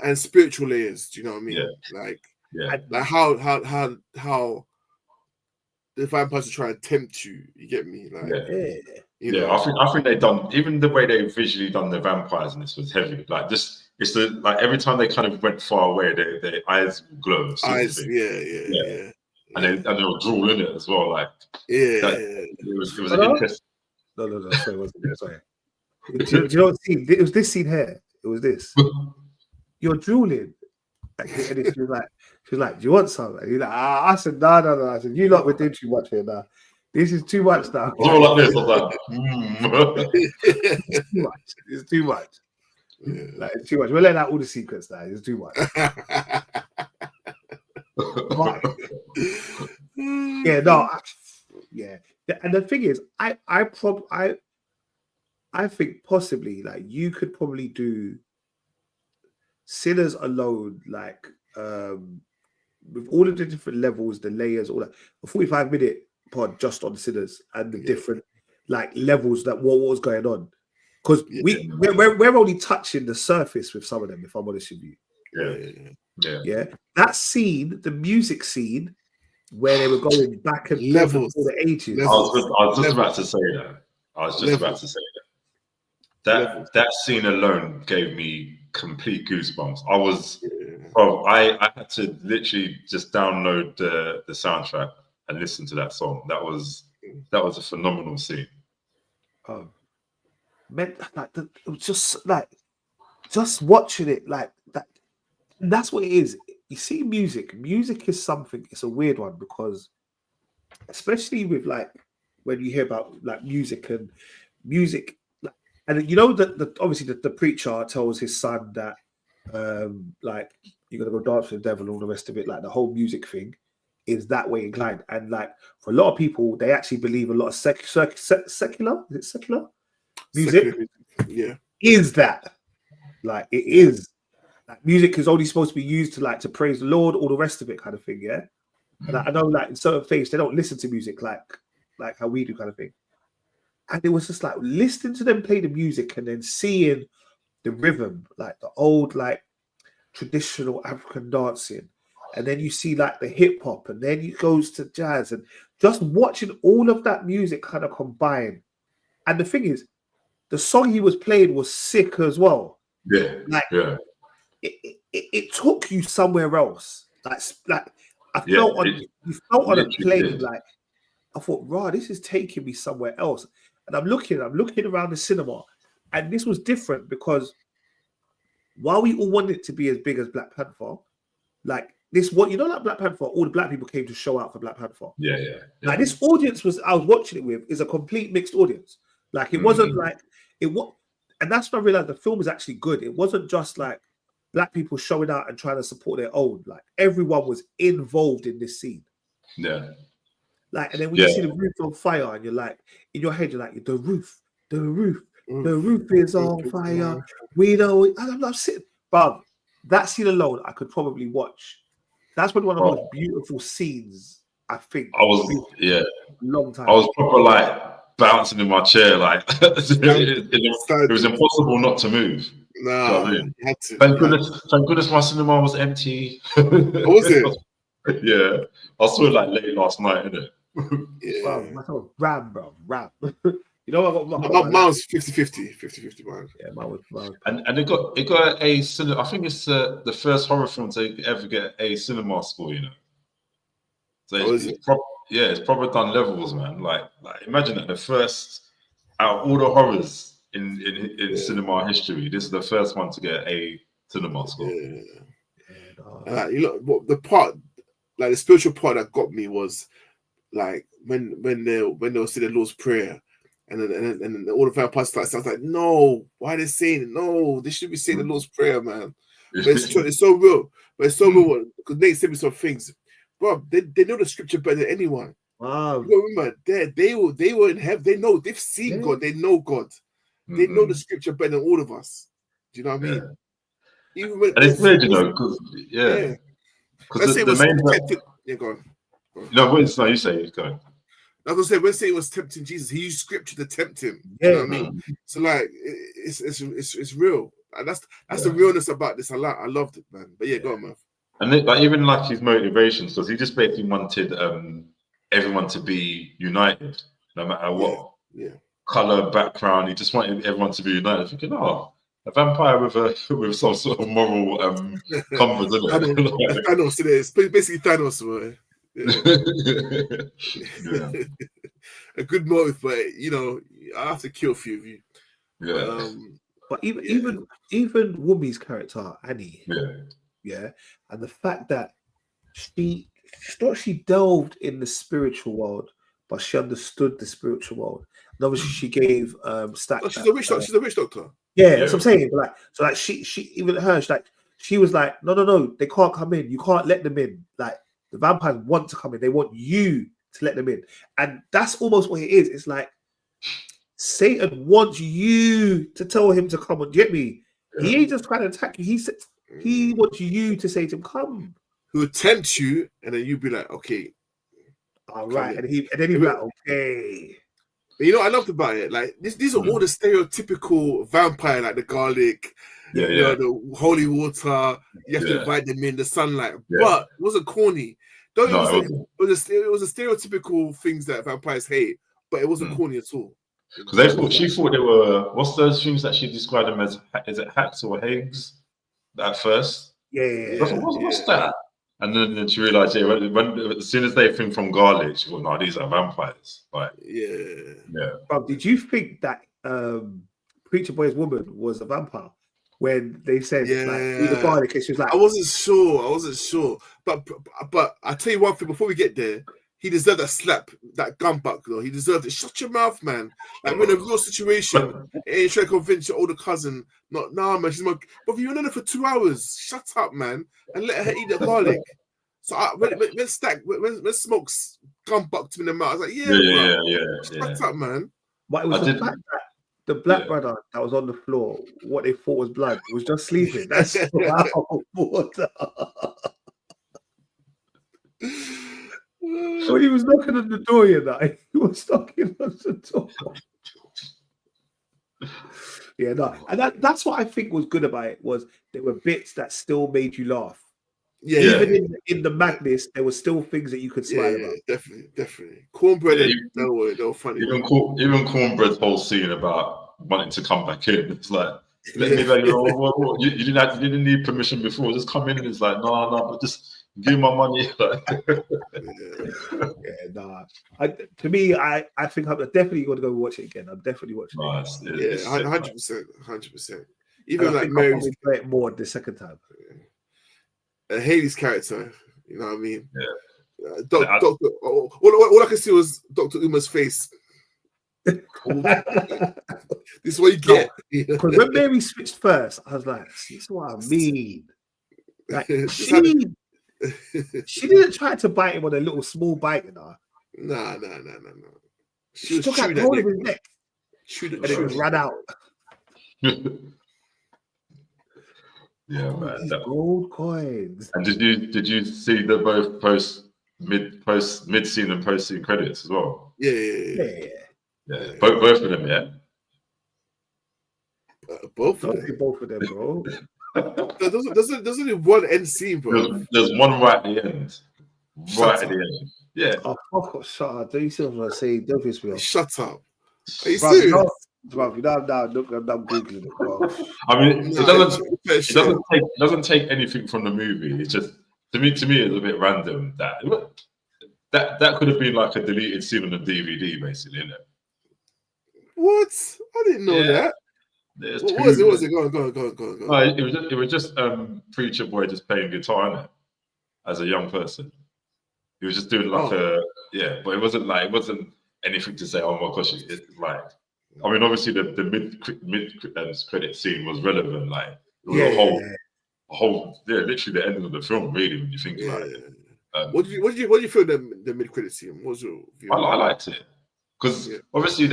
and spiritual layers. Do you know what I mean? Like how the vampires are trying to tempt you. You get me? Like, you know? I think they done, even the way they visually done the vampires in this was heavy. Like just it's like every time they kind of went far away, their eyes glow. Eyes, and they were drawn in it as well. Like it was an interesting. No, sorry, it wasn't there. Sorry. Do you know what scene? It was this scene here. It was this. You're drooling. And she was like, do you want some? And he's like, I said, no. I said, you lot were doing too much here now. This is too much now. All like this, I was like, it's too much. It's too much. Like, it's too much. We're letting out all the secrets now. It's too much. And the thing is, I think possibly like you could probably do Sinners alone, like with all of the different levels, the layers, all that, a 45-minute pod just on Sinners and the different like levels that what was going on. Because we're only touching the surface with some of them, if I'm honest with you. Yeah. That scene, the music scene, where they were going back and levels for the ages. I was just about to say that. That scene alone gave me complete goosebumps. I had to literally just download the soundtrack and listen to that song. That was a phenomenal scene. Oh, man, like it was just watching it like that. That's what it is. You see, music is something. It's a weird one because, especially with like when you hear about like music, and you know that obviously the preacher tells his son that like you're gonna go dance with the devil and all the rest of it. Like the whole music thing is that way inclined, and like for a lot of people, they actually believe a lot of secular. Is it secular music? Is that like it is? Like music is only supposed to be used to praise the Lord, all the rest of it, kind of thing. Yeah, and I know like in certain faiths they don't listen to music like how we do, kind of thing. And it was just like listening to them play the music and then seeing the rhythm, like the old like traditional African dancing, and then you see like the hip hop, and then it goes to jazz, and just watching all of that music kind of combine. And the thing is, the song he was playing was sick as well. It took you somewhere else. Like I felt on a plane. Like I thought, "Rah, this is taking me somewhere else." And I'm looking around the cinema, and this was different because while we all wanted it to be as big as Black Panther, like this, like Black Panther, all the black people came to show out for Black Panther. Like this audience I was watching it with is a complete mixed audience. Like it wasn't like it was, and that's when I realized the film was actually good. It wasn't just like black people showing out and trying to support their own. Like everyone was involved in this scene. Like, and then when you see the roof on fire, and you're like, in your head, you're like, the roof is on fire. We know. And I'm sitting, but that scene alone, I could probably watch. That's probably one of the most beautiful scenes I think. Long time. I was proper like bouncing in my chair, like it was impossible not to move. No, you know what I mean? Had to. Thank goodness my cinema was empty. Was it? Yeah, I saw it like late last night, innit? Bro, Ram. You know what? Mine was 50-50, man. Yeah, mine was. And it got a cinema. I think it's the first horror film to ever get a cinema score. You know, so it's probably done levels, man. Like imagine that the first out of all the horrors in cinema history, this is the first one to get a cinema score. The part, like the spiritual part that got me was like when they'll say the Lord's Prayer, and then all the vampires start. I was like, no, why are they saying it? No, they should be saying the Lord's Prayer, man. But it's so real. But it's so real because Nate said me some things, bro. They know the scripture better than anyone. Wow. You gotta remember, they were in heaven. They know they've seen God. They know God. They know the scripture better than all of us. Do you know what I mean? Even when and it's weird, you know, because because the main go on. No, no, you say it. Go on. I was gonna say when Satan was tempting Jesus, he used scripture to tempt him. Yeah, you know what I mean. So like, it's real. And that's the realness about this. I loved it, man. But go on, man. And then, like even like his motivations, because he just basically wanted everyone to be united, no matter what color, background. He just wanted everyone to be united. Thinking, oh, a vampire with some sort of moral compass, isn't it? Thanos today. It's basically Thanos, man. A good motive, but you know, I have to kill a few of you. But even Whoopi's character, Annie, and the fact that she delved in the spiritual world, but she understood the spiritual world. And obviously, she gave Stack. She's a witch. She's a witch doctor. Yeah, that's what I'm saying. But like, she even her, she was like, no, they can't come in. You can't let them in. Like the vampires want to come in. They want you to let them in, and that's almost what it is. It's like Satan wants you to tell him to come and get me. He ain't just trying to attack you. He wants you to say to him, come. Who will tempt you, and then you'd be like, okay. All right. And then he'd be like, okay. But you know what I loved about it? Like these are all the stereotypical vampire, like the garlic, you know, the holy water, you have to invite them in, the sunlight. But it wasn't corny. It was a stereotypical things that vampires hate, but it wasn't corny at all. Because she thought they were, what's those things that she described them as? Is it hacks or hags at first? What's that? And then she realized, when as soon as they think from garlic, she goes, no, these are vampires. Like, Bro, did you think that Preacher Boy's woman was a vampire when they said like the garlic? And she was like, I wasn't sure. But I tell you one thing before we get there. He deserved that slap, that gun buck, though. He deserved it. Shut your mouth, man. Like, we're in a real situation. Ain't trying to convince your older cousin. Man. She's my. But if you're in there for 2 hours, shut up, man, and let her eat the garlic. So when Smoke's gun bucked him in the mouth, I was like, shut up, man. But it was the fact that the black brother that was on the floor, what they thought was blood, was just sleeping. That's water. When he was knocking on the door, he was knocking on the door. And that's what I think was good about it, was there were bits that still made you laugh. Even in the madness, there were still things that you could smile about. Definitely. Cornbread, they were funny. Even Cornbread's whole scene about wanting to come back in, it's like, let me know. You didn't need permission before. Just come in, and it's like, no, but just give my money. To me, I think I'm definitely going to go watch it again. I'm definitely watching it. 100%. Even like Mary's enjoy it more the second time. Haley's character, you know what I mean? Doctor. All I could see was Dr. Uma's face. This is what you get. Because when Mary switched first, I was like, "This is what I mean." Like she didn't try to bite him on a little small bite, you know. No. She took out hold of his neck. And it ran out. Yeah, man. Gold coins. And did you see the both mid scene and post scene credits as well? Yeah. Both of them, yeah. Both of them, bro. There's only one end scene, bro. There's one right at the end. Right at the end. Yeah. Oh, fuck off, shut up. Don't you see what I'm saying? Don't piss me off. Shut up. Are you serious? Bro, I'm Googling it, bro. I mean, it doesn't take anything from the movie. It's just, to me, it's a bit random that could have been like a deleted scene on the DVD, basically, isn't it? What? I didn't know that. What was it? Go on. No, it was just Preacher Boy just playing guitar, innit? As a young person. He was just doing like but it wasn't anything to say, oh my gosh, it's like, I mean, obviously the mid credit scene was relevant, like it was a whole literally the ending of the film, really, when you think about it. What do you feel the mid credit scene? What was your view? I liked it because obviously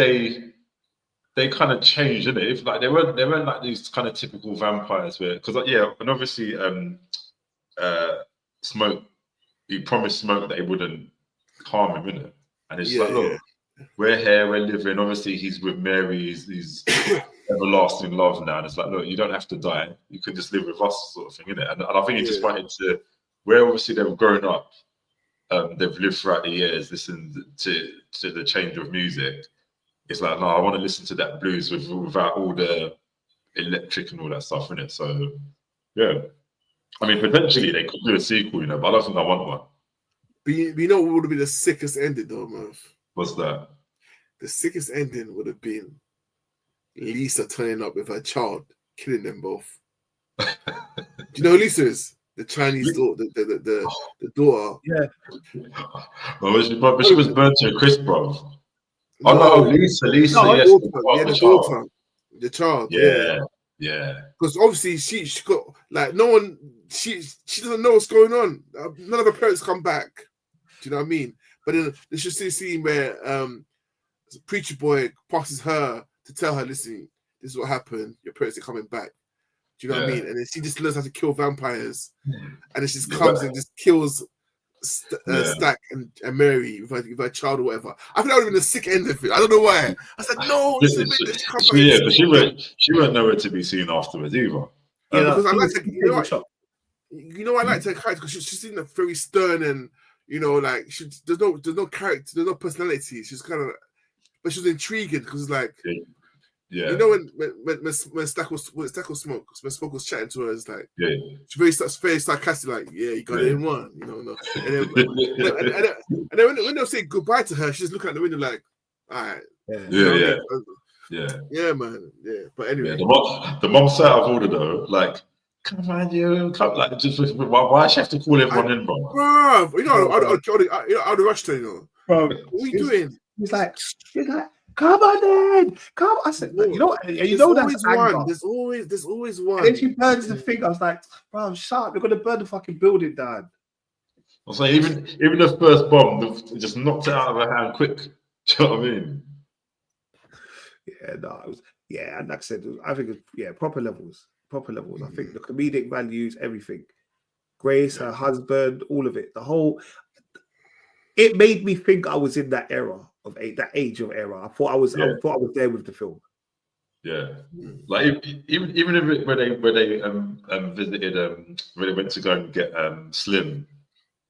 they kind of changed, didn't it? If like they weren't like these kind of typical vampires where and obviously Smoke, he promised Smoke that he wouldn't harm him, innit? And it's like, look, we're here, we're living. Obviously, he's with Mary, he's everlasting love now. And it's like, look, you don't have to die. You can just live with us, sort of thing, innit? And I think he just wanted to, where obviously they've grown up, they've lived throughout the years, listened to the change of music. It's like, no, I want to listen to that blues without all the electric and all that stuff, innit? So, yeah. I mean, potentially they could do a sequel, but I don't think I want one. But you know what would have been the sickest ending, though, Murph? What's that? The sickest ending would have been Lisa turning up with her child, killing them both. Do you know who Lisa is? The Chinese daughter, the daughter. Yeah. But she was burnt to a crisp, bro. No, Lisa, no, yes. The daughter. The child. Yeah. Because obviously she got like no one. She doesn't know what's going on. None of her parents come back. Do you know what I mean? But then there's just this scene where the preacher boy passes her to tell her, "Listen, this is what happened. Your parents are coming back." Do you know what I mean? And then she just learns how to kill vampires, and then she just comes and just kills Stack and Mary with her child or whatever. I think that would have been a sick end of it. I don't know why. I said no. But she weren't nowhere to be seen afterwards either. Because I like to, you know, I like her character because she's in a very stern and like there's no character, there's no personality. She's kind of, but she's intriguing because it's like. Yeah. You know when Stack was Smoke, when Smoke was chatting to her, it's like she's very sarcastic, like you got it in one, no. And then when they'll say goodbye to her, she's just looking out the window like, all right, yeah, man, yeah. But anyway, the mom sat out of order though, like, come on, like, just why she have to call everyone in, bro? Bro, I'd rush to bro. What are you doing? He's like. Come on, then. Come. I said, you know what? That's one. There's always one. And then she burns the thing. I was like, bro, shut up. They're gonna burn the fucking building down. I was like, even the first bomb just knocked it out of her hand quick. Do you know what I mean? Yeah, no, it was, and like I said, I think proper levels. I think the comedic values, everything. Grace, her husband, all of it. It made me think I was in that era. That age of era, I thought I was there with the film. Yeah, like even if where they visited where they went to go and get Slim,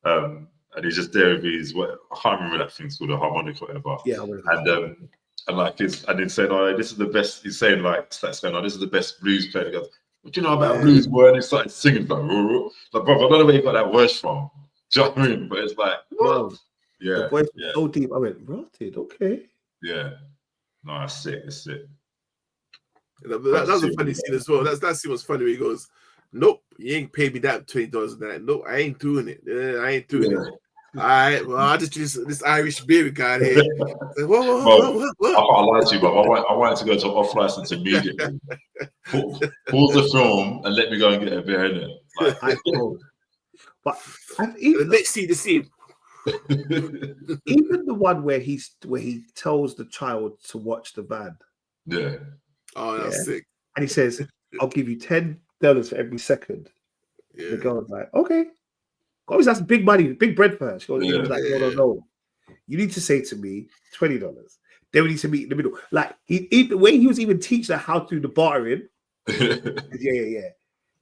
and he's just there with his I can't remember that thing's called, a harmonica or whatever. Yeah, and like and then saying, "Oh, this is the best." He's saying like, "This is the best blues player." He goes, "What do you know about blues?" Boy, and he started singing like, "Bro, I don't know where you got that verse from." Do you know what I mean? But it's like, wow. Yeah, the voice was so deep. I went, rotted, okay. Yeah. No, that's sick. It's sick. That was a funny scene as well. That scene was funny where he goes, "Nope, you ain't paid me that $20 a night. Nope, I ain't doing it. I ain't doing it. All right, well, I just this Irish beer guy here." Like, what? I can't lie to you, but I wanted to go to off license immediately. Pause the film and let me go and get a beer in it. Like, but let's see the scene. Even the one where he tells the child to watch the van. Yeah. Oh, that's sick. And he says, "I'll give you $10 for every second." Yeah. The girl's like, "Okay." Obviously, that's big money, big bread for her. She goes, No. You need to say to me $20. Then we need to meet in the middle. Like the way he was even teaching her how to do the bartering. Yeah.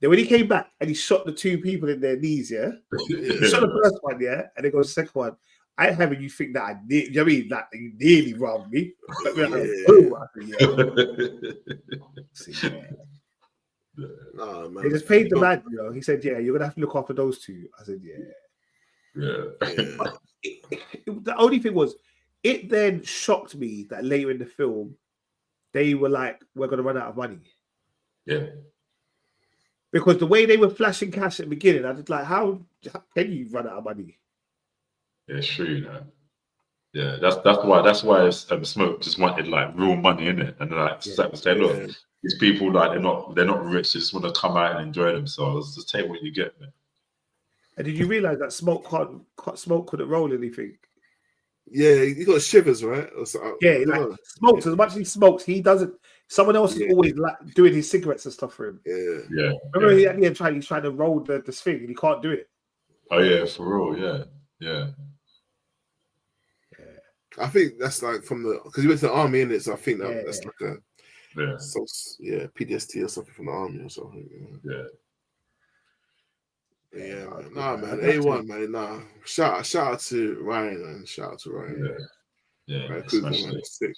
Then when he came back and he shot the two people in their knees, he shot the first one, and then goes the second one. I ain't having you think that you know what I mean? That you nearly robbed me. Oh, man. They just paid the man, He said, "Yeah, you're gonna have to look after those two." I said, Yeah. The only thing was, it then shocked me that later in the film, they were like, "We're gonna run out of money." Yeah. Because the way they were flashing cash at the beginning, I was like, how can you run out of money? Yeah, it's true, Yeah, that's why Smoke just wanted like real money in it, and like say, look, these people like they're not rich, they just want to come out and enjoy themselves. Just take what you get, man. And did you realize that Smoke couldn't roll anything? Yeah, he got shivers, right? Or so, Yeah, I don't like know. smokes as much as he smokes, he doesn't. Someone else is always like doing his cigarettes and stuff for him. Yeah. Remember, he at the end he's trying to roll this thing and he can't do it. Oh yeah, for real. Yeah. I think that's like from because he went to the army in it, so I think that's like a PTSD or something from the army or something. Yeah, man. Nah, man. A1, man. Nah. Shout out to Ryan, man. Shout out to Ryan. Yeah. Right, man. Sick.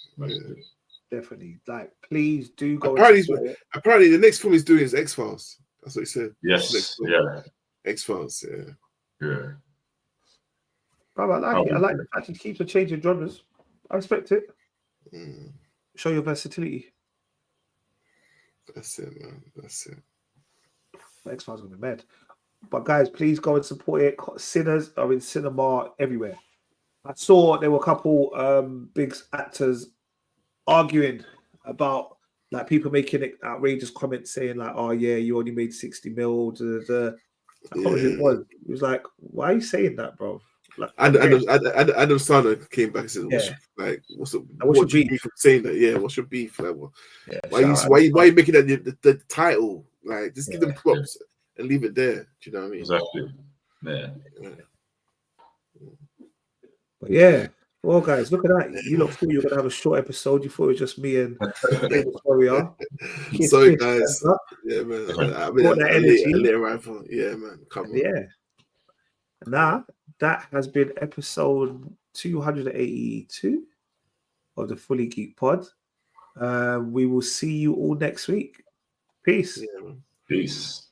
Definitely. Like, please do go. Apparently, the next film he's doing is X-Files. That's what he said. Yes. X-Files. Yeah. Bro, I like it. I like the fact he keeps on changing genres. I respect it. Show your versatility. That's it, man. That's it. X-Files gonna be mad. But guys, please go and support it. Sinners are in cinema everywhere. I saw there were a couple big actors arguing about like people making outrageous comments saying like, "Oh yeah, you only made 60 mil." I can't remember who it was. It was like, "Why are you saying that, bro?" Like, Adam Sandler came back and said, "What's your beef from saying that? Yeah, what's your beef? Like, why are you making that the title? Like, just give them props and leave it there. Do you know what I mean?" Exactly. Yeah. But yeah. Well, guys, look at that. You lot thought you were going to have a short episode. You thought it was just me and Warrior. Sorry, guys. Yeah, man. Later rifle. Yeah, man. Come on. Yeah. Now, that has been episode 282 of the Fully Geek Pod. We will see you all next week. Peace. Peace.